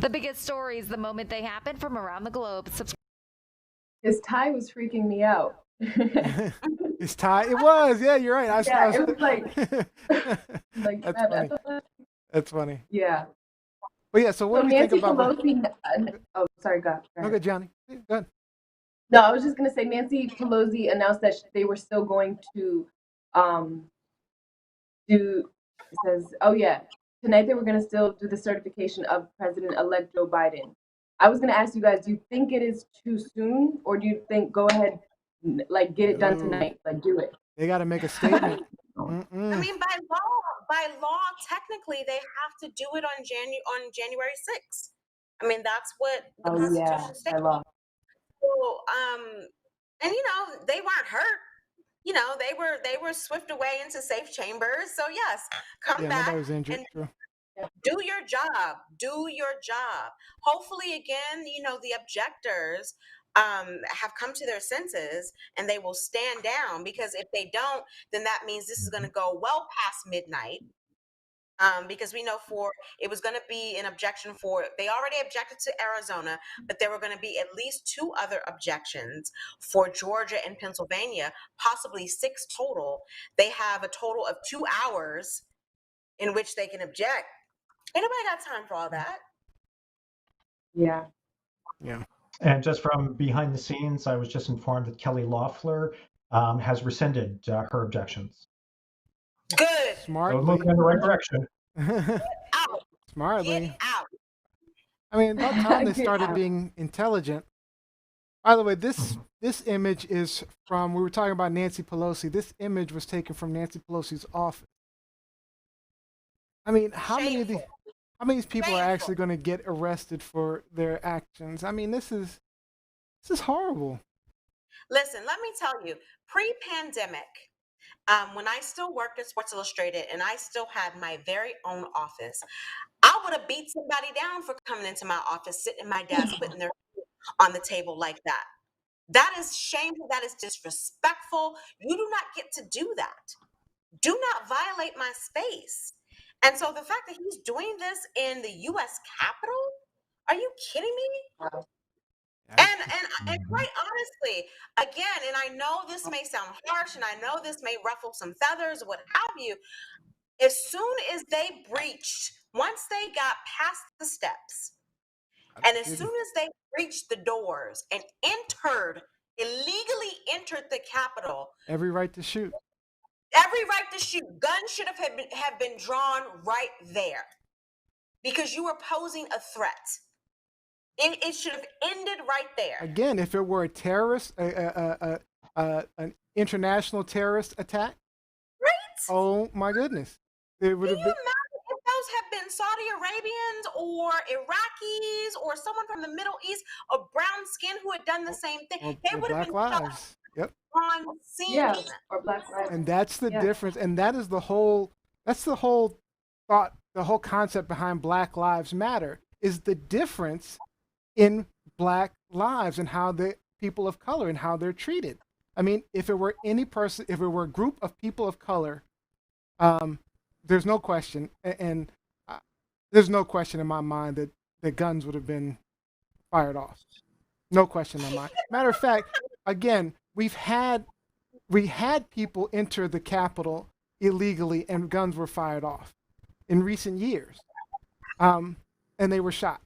The biggest stories the moment they happen from around the globe. His tie was freaking me out. His tie? It was. Yeah, you're right. It was like That's funny. That's funny. Yeah. Well, yeah. So what do you think about? Oh, sorry, go ahead. Okay, Johnny. Go ahead. No, I was just gonna say Nancy Pelosi announced that they were still going to tonight they were gonna still do the certification of President-elect Joe Biden. I was gonna ask you guys, do you think it is too soon, or do you think go ahead, like get it done tonight, like do it? They got to make a statement. I mean, by law, technically, they have to do it on January 6th. I mean, that's what the Constitution states. By law. So, and you know, they weren't hurt. You know, they were swift away into safe chambers. So yes, come back nobody was injured. and do your job. Do your job. Hopefully, again, you know, the objectors have come to their senses and they will stand down, because if they don't, then that means this is going to go well past midnight. Because we know it was going to be an objection they already objected to Arizona, but there were going to be at least 2 other objections for Georgia and Pennsylvania, possibly 6 total. They have a total of 2 hours in which they can object. Ain't nobody got time for all that. Yeah. Yeah. And just from behind the scenes, I was just informed that Kelly Loeffler has rescinded her objections. Good. Smartly. So moving in the right direction. Out. Smartly. Get out. I mean, about time they started being intelligent. By the way, this image is from, we were talking about Nancy Pelosi. This image was taken from Nancy Pelosi's office. I mean, how many of these people are actually going to get arrested for their actions? I mean, this is horrible. Listen, let me tell you, pre-pandemic, when I still worked at Sports Illustrated and I still had my very own office, I would have beat somebody down for coming into my office, sitting at my desk, putting their feet on the table like that. That is shameful. That is disrespectful. You do not get to do that. Do not violate my space. And so the fact that he's doing this in the U.S. Capitol, are you kidding me? And quite honestly, again, and I know this may sound harsh, and I know this may ruffle some feathers, what have you. As soon as they breached, once they got past the steps, and as soon as they breached the doors and illegally entered the Capitol, Every right to shoot. Guns should have been drawn right there, because you were posing a threat. It should have ended right there. Again, if it were a terrorist, an international terrorist attack, right? Oh my goodness, it would have been. Imagine if those had been Saudi Arabians or Iraqis or someone from the Middle East of brown skin who had done the same thing. They would have been Lives. Yep. On scene. Yeah, or Black Lives. And that's the difference, and that is the whole. That's the whole thought. The whole concept behind Black Lives Matter is the difference in Black lives and how the people of color and how they're treated. I mean, if it were any person, if it were a group of people of color, there's no question, and there's no question in my mind that the guns would have been fired off. No question in my mind. Matter of fact, again, we had people enter the Capitol illegally and guns were fired off in recent years, and they were shot.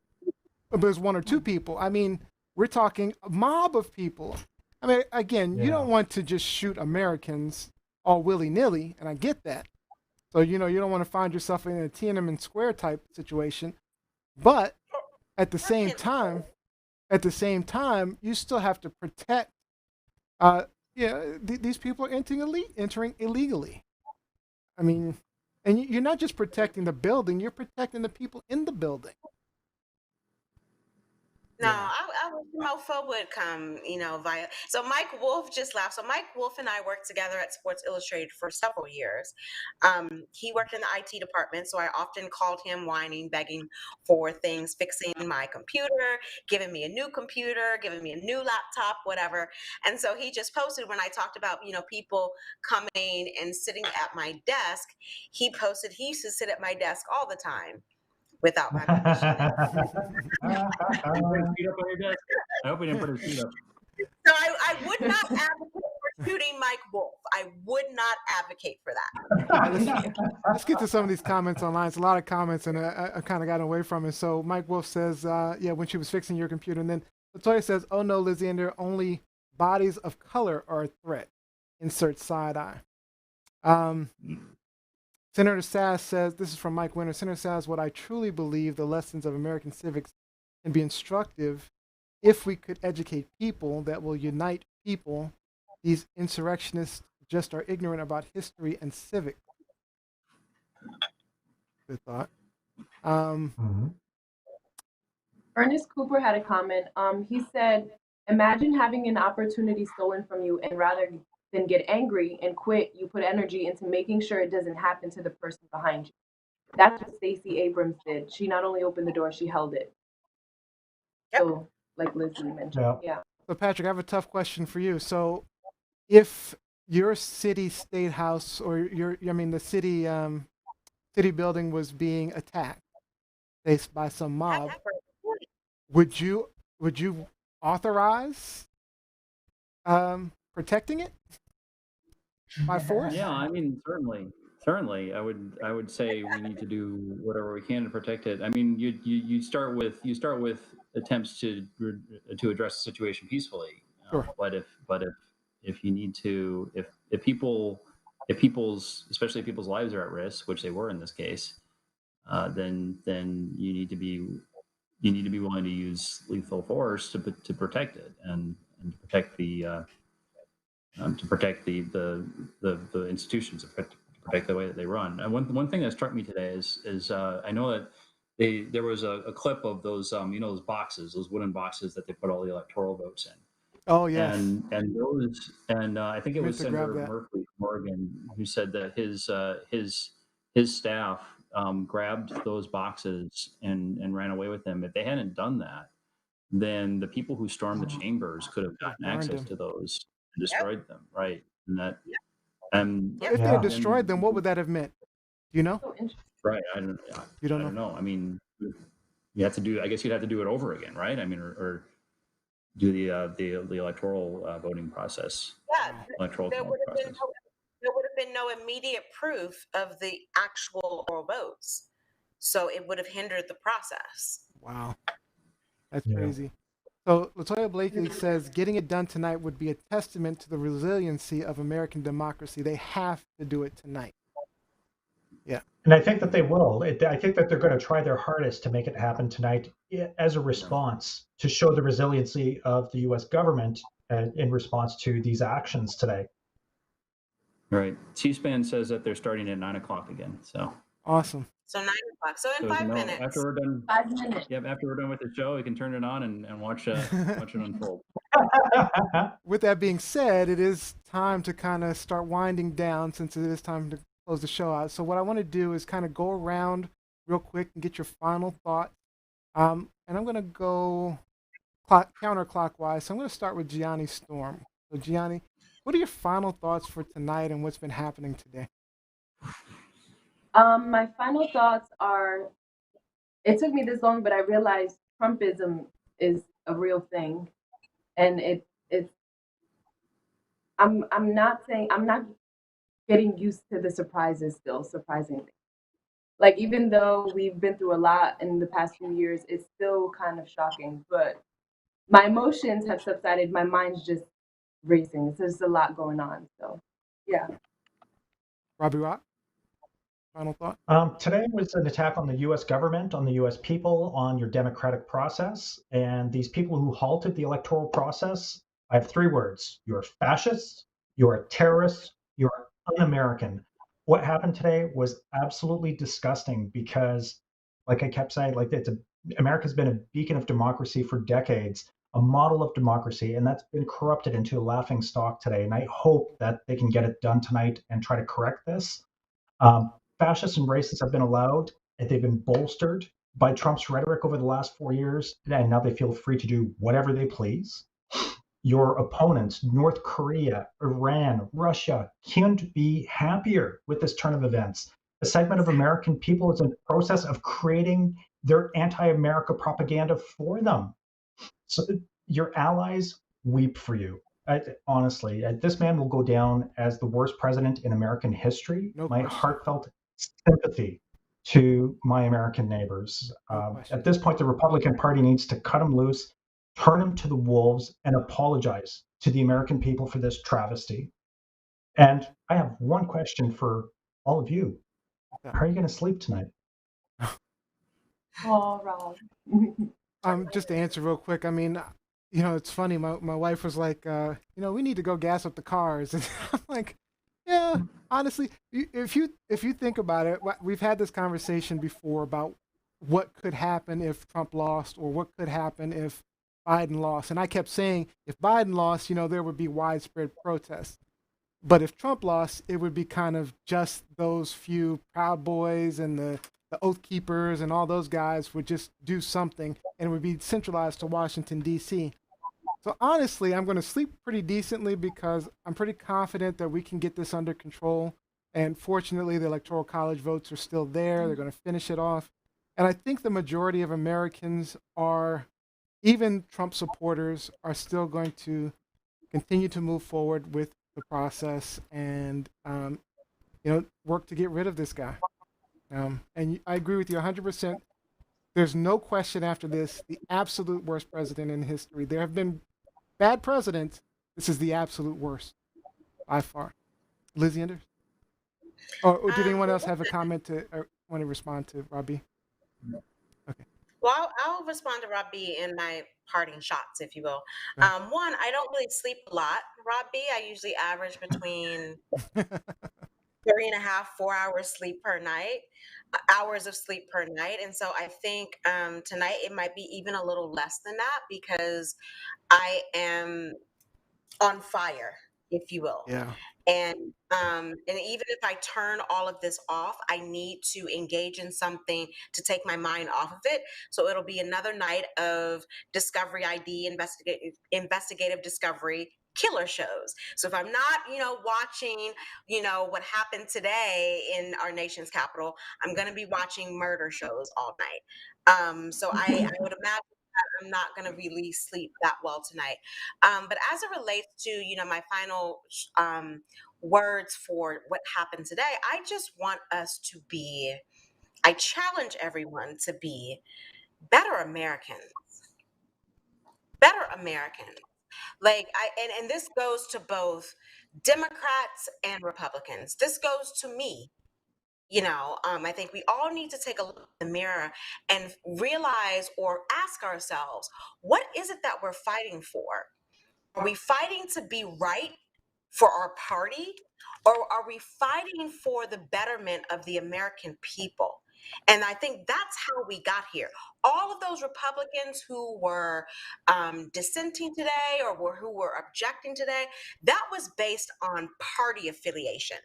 There's one or two people. I mean, we're talking a mob of people. I mean, again, you don't want to just shoot Americans all willy-nilly, and I get that. So, you don't want to find yourself in a Tiananmen Square type situation. But at the same time, you still have to protect. These people are entering illegally. I mean, and you're not just protecting the building; you're protecting the people in the building. No, I wish the mofo would come, via. So Mike Wolf just laughed. So Mike Wolf and I worked together at Sports Illustrated for several years. He worked in the IT department, so I often called him whining, begging for things, fixing my computer, giving me a new computer, giving me a new laptop, whatever. And so he just posted when I talked about, people coming and sitting at my desk. He posted he used to sit at my desk all the time without my permission. I hope he didn't put his feet up. So I would not advocate for shooting Mike Wolf. I would not advocate for that. Let's get to some of these comments online. It's a lot of comments, and I kind of got away from it. So Mike Wolf says, when she was fixing your computer. And then Latoya says, oh no, Lizzie, and only bodies of color are a threat. Insert side eye. Senator Sass says, this is from Mike Winter. Senator Sass, what I truly believe the lessons of American civics can be instructive if we could educate people that will unite people. These insurrectionists just are ignorant about history and civics. Good thought. Ernest Cooper had a comment. He said, imagine having an opportunity stolen from you, and rather than get angry and quit, you put energy into making sure it doesn't happen to the person behind you. That's what Stacey Abrams did. She not only opened the door, she held it. Yep. So, like Lizzie mentioned. Yeah. So Patrick, I have a tough question for you. So if your city state house or the city building was being attacked by some mob, would you authorize protecting it by force? Yeah, I mean, certainly, I would say we need to do whatever we can to protect it. I mean, you start with attempts to address the situation peacefully. Sure. But if you need to, if people's lives are at risk, which they were in this case, then you need to be you need to be willing to use lethal force to protect it and to protect the institutions, to protect the way that they run. And one thing that struck me today is I know that there was a clip of those those boxes, those wooden boxes that they put all the electoral votes in. Oh yes, And those I think it meant was to grab Senator that. Murphy from Oregon who said that his staff grabbed those boxes and ran away with them. If they hadn't done that, then the people who stormed the chambers could have gotten Burned access him. to those and destroyed them, right? And that If they had Yeah. destroyed them, what would that have meant? Do you know? So interesting. right. You don't I know. don't know. I mean, you have to do. I guess you'd have to do it over again, right? I mean, or do the electoral voting process. Yeah, Electoral there would have been process. no immediate proof of the actual oral votes, so it would have hindered the process. Wow, that's Yeah. crazy. So Latoya Blakely says getting it done tonight would be a testament to the resiliency of American democracy. They have to do it tonight. Yeah. And I think that they will. I think that they're going to try their hardest to make it happen tonight as a response to show the resiliency of the U.S. government in response to these actions today. Right. C-SPAN says that they're starting at 9:00 again. So Awesome. So 9 o'clock. So in So, 5 minutes. after we're done, 5 minutes. yep, after we're done with the show, we can turn it on and watch it unfold. With that being said, it is time to kind of start winding down since it is time to close the show out. So what I want to do is kind of go around real quick and get your final thoughts. And I'm going to go counterclockwise. So I'm going to start with Gianni Storm. So Gianni, what are your final thoughts for tonight and what's been happening today? My final thoughts are, it took me this long, but I realized Trumpism is a real thing. And I'm not getting used to the surprises still, surprisingly. Like, even though we've been through a lot in the past few years, it's still kind of shocking. But my emotions have subsided. My mind's just racing. So there's a lot going on. So, yeah. Robbie Rock, final thought? Today was an attack on the U.S. government, on the U.S. people, on your democratic process. And these people who halted the electoral process, I have 3 words. You're fascists, you're terrorists, you're un-American. What happened today was absolutely disgusting because, like I kept saying, like America's been a beacon of democracy for decades, a model of democracy, and that's been corrupted into a laughing stock today. And I hope that they can get it done tonight and try to correct this. Fascists and racists have been allowed, and they've been bolstered by Trump's rhetoric over the last 4 years, and now they feel free to do whatever they please. Your opponents, North Korea, Iran, Russia, can't be happier with this turn of events. A segment of American people is in the process of creating their anti-America propaganda for them. So your allies weep for you. Honestly, this man will go down as the worst president in American history. No My question. heartfelt sympathy to my American neighbors. No question. At this point, the Republican Party needs to cut him loose, turn him to the wolves, and apologize to the American people for this travesty. And I have one question for all of you. How are you going to sleep tonight? Oh, Rob. Just to answer real quick, I mean, it's funny. My wife was like, we need to go gas up the cars. And I'm like, yeah, honestly, if you think about it, we've had this conversation before about what could happen if Trump lost or what could happen if Biden lost. And I kept saying, if Biden lost, there would be widespread protests. But if Trump lost, it would be kind of just those few Proud Boys and the Oath Keepers and all those guys would just do something and it would be centralized to Washington, D.C. So honestly, I'm going to sleep pretty decently because I'm pretty confident that we can get this under control. And fortunately, the Electoral College votes are still there. They're going to finish it off. And I think the majority of Americans even Trump supporters, are still going to continue to move forward with the process and, work to get rid of this guy. And I agree with you 100%. There's no question after this, the absolute worst president in history. There have been bad presidents. This is the absolute worst by far. Lizzie Enders? Or did anyone else have a comment or want to respond to Robbie? Okay. Well, I'll respond to Rob B in my parting shots, if you will. One, I don't really sleep a lot, Rob B. I usually average between 3.5, 4 hours sleep per night, hours of sleep per night. And so I think tonight it might be even a little less than that because I am on fire, if you will. Yeah. And even if I turn all of this off, I need to engage in something to take my mind off of it. So it'll be another night of Discovery ID, investigative discovery, killer shows. So if I'm not, watching, what happened today in our nation's capital, I'm going to be watching murder shows all night. So I would imagine I'm not going to really sleep that well tonight. But as it relates to, my final words for what happened today, I just want us to be, I challenge everyone to be better Americans. Better Americans. And this goes to both Democrats and Republicans. This goes to me. I think we all need to take a look in the mirror and realize or ask ourselves, what is it that we're fighting for? Are we fighting to be right for our party, or are we fighting for the betterment of the American people? And I think that's how we got here. All of those Republicans who were dissenting today or who were objecting today, that was based on party affiliation.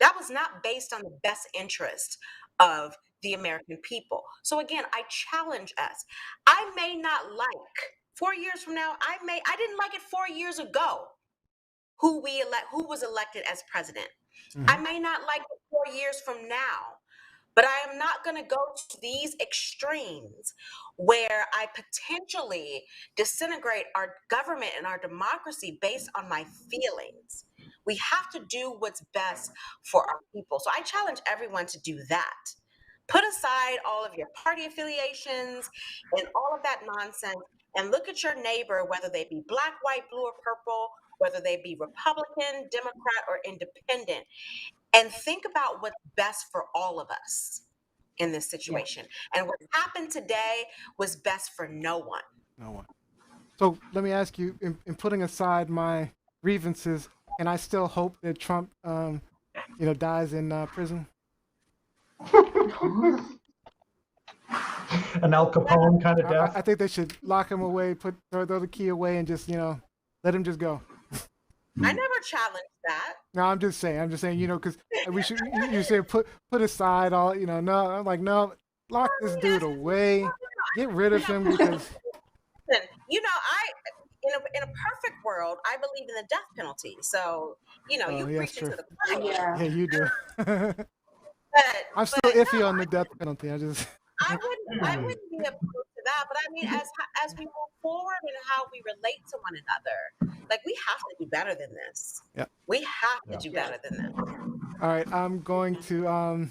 That was not based on the best interest of the American people. So again, I challenge us. I may not like 4 years from now, I didn't like it 4 years ago who was elected as president. I may not like it 4 years from now, but I am not going to go to these extremes where I potentially disintegrate our government and our democracy based on my feelings. We have to do what's best for our people. So I challenge everyone to do that. Put aside all of your party affiliations and all of that nonsense and look at your neighbor, whether they be black, white, blue, or purple, whether they be Republican, Democrat, or independent, and think about what's best for all of us in this situation. And what happened today was best for no one. No one. So let me ask you, in putting aside my grievances, can I still hope that Trump, dies in prison? An Al Capone kind of death. I think they should lock him away, throw the key away, and just let him just go. I never challenged that. No, I'm just saying, because we should. You say put aside all, No, I'm like, no, lock this dude away, get rid of him because. Listen, in a perfect world, I believe in the death penalty. So you preach it to the choir. Yeah, you do. I'm still iffy on the death penalty. I wouldn't be opposed to that, but I mean, as we move forward and how we relate to one another, we have to do better than this. Yeah. We have to do better than this. All right, I'm going to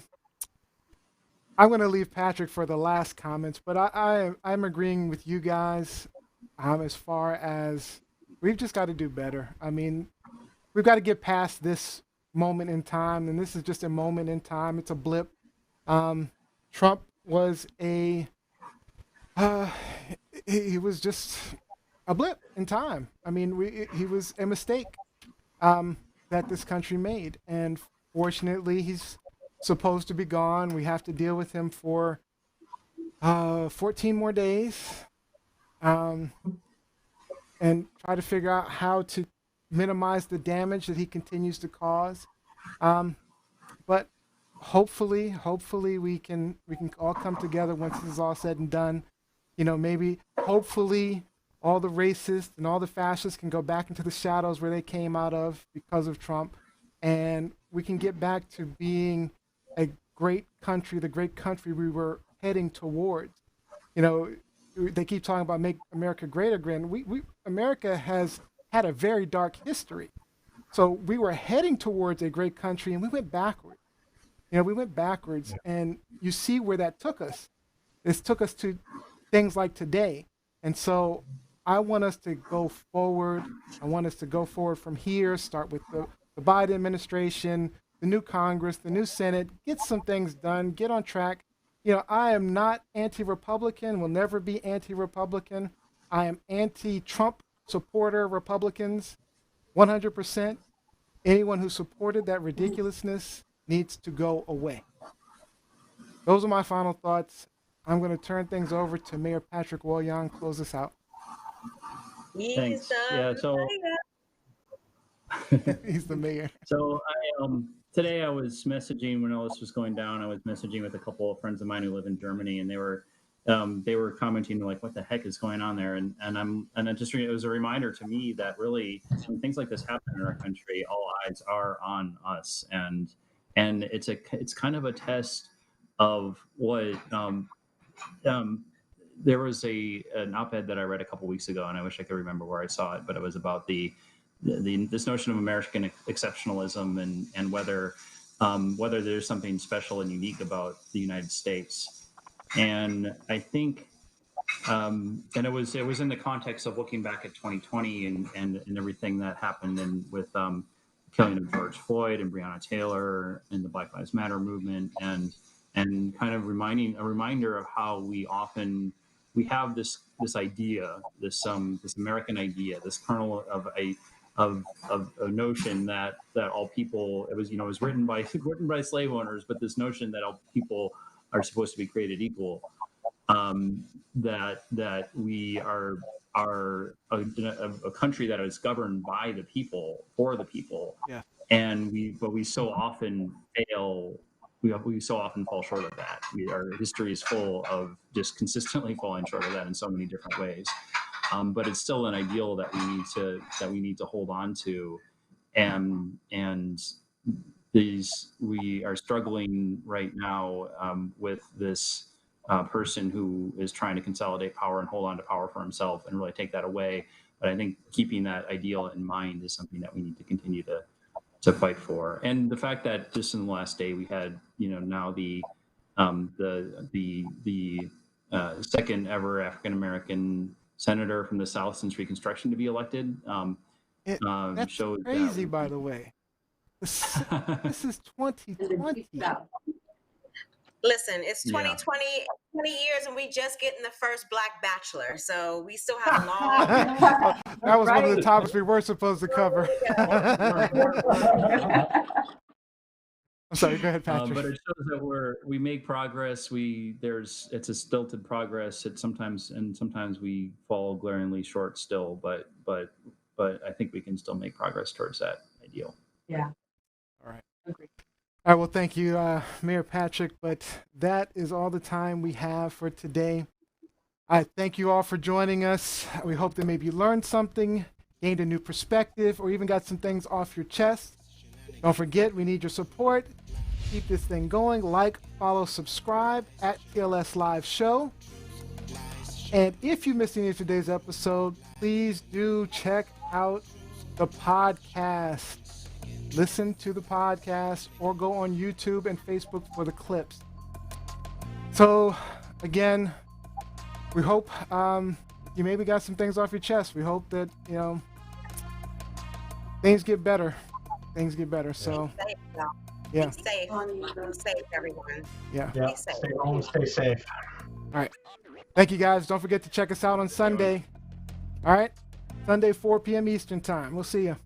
leave Patrick for the last comments, but I'm agreeing with you guys as far as we've just got to do better. I mean, we've got to get past this moment in time, and this is just a moment in time. It's a blip. Trump was he was just a blip in time. I mean, he was a mistake that this country made, and fortunately, he's supposed to be gone. We have to deal with him for 14 more days, and try to figure out how to minimize the damage that he continues to cause. But hopefully we can all come together once this is all said and done. Maybe hopefully all the racists and all the fascists can go back into the shadows where they came out of because of Trump, and we can get back to being a great country, the great country we were heading towards. They keep talking about make America great again. America has had a very dark history. So we were heading towards a great country and we went backwards. We went backwards, and you see where that took us. This took us to things like today. And so I want us to go forward. I want us to go forward from here, start with the Biden administration, the new Congress, the new Senate, get some things done, get on track, I am not anti-Republican, will never be anti-Republican. I am anti-Trump supporter Republicans, 100%. Anyone who supported that ridiculousness needs to go away. Those are my final thoughts. I'm going to turn things over to Mayor Patrick Wojahn. Close us out. Thanks. Yeah. So he's the mayor. So today I was messaging when all this was going down. I was messaging with a couple of friends of mine who live in Germany, and they were commenting like, "What the heck is going on there?" And it was a reminder to me that really when things like this happen in our country, all eyes are on us, and it's kind of a test of what. There was an op-ed that I read a couple weeks ago, and I wish I could remember where I saw it, but it was about this notion of American exceptionalism and whether there's something special and unique about the United States. And I think, and it was in the context of looking back at 2020 and everything that happened with killing of George Floyd and Breonna Taylor and the Black Lives Matter movement, and kind of a reminder of how we have this idea, this American idea, this kernel of a notion that all people, it was written by slave owners, but this notion that all people are supposed to be created equal, that we are a country that is governed by the people, for the people. Yeah. And we so often fail. We so often fall short of that. Our history is full of just consistently falling short of that in so many different ways. But it's still an ideal that we need to hold on to, and we are struggling right now with this person who is trying to consolidate power and hold on to power for himself and really take that away. But I think keeping that ideal in mind is something that we need to continue to fight for. And the fact that just in the last day we had, now the second ever African American senator from the South since Reconstruction to be elected. That's shows crazy, by the way. This is 2020. Listen, it's 2020, 20 years, and we just getting the first Black Bachelor, so we still have a long. That was one of the topics we were supposed to cover. I'm sorry, go ahead, Patrick. But it shows that we make progress. It's a stilted progress. Sometimes we fall glaringly short still, but I think we can still make progress towards that ideal. Yeah. All right. Agreed. All right, well, thank you, Mayor Patrick, but that is all the time we have for today. I thank you all for joining us. We hope that maybe you learned something, gained a new perspective, or even got some things off your chest. Don't forget, we need your support. Keep this thing going. Like, follow, subscribe at TLS Live Show. And if you missed any of today's episode, please do check out the podcast. Listen to the podcast or go on YouTube and Facebook for the clips. So, again, we hope you maybe got some things off your chest. We hope that, things get better. Things get better. So, yeah. Be safe. Be safe, everyone. Yeah. Be safe. Stay home, stay safe. All right. Thank you, guys. Don't forget to check us out on Sunday. All right. Sunday, 4 p.m. Eastern time. We'll see you.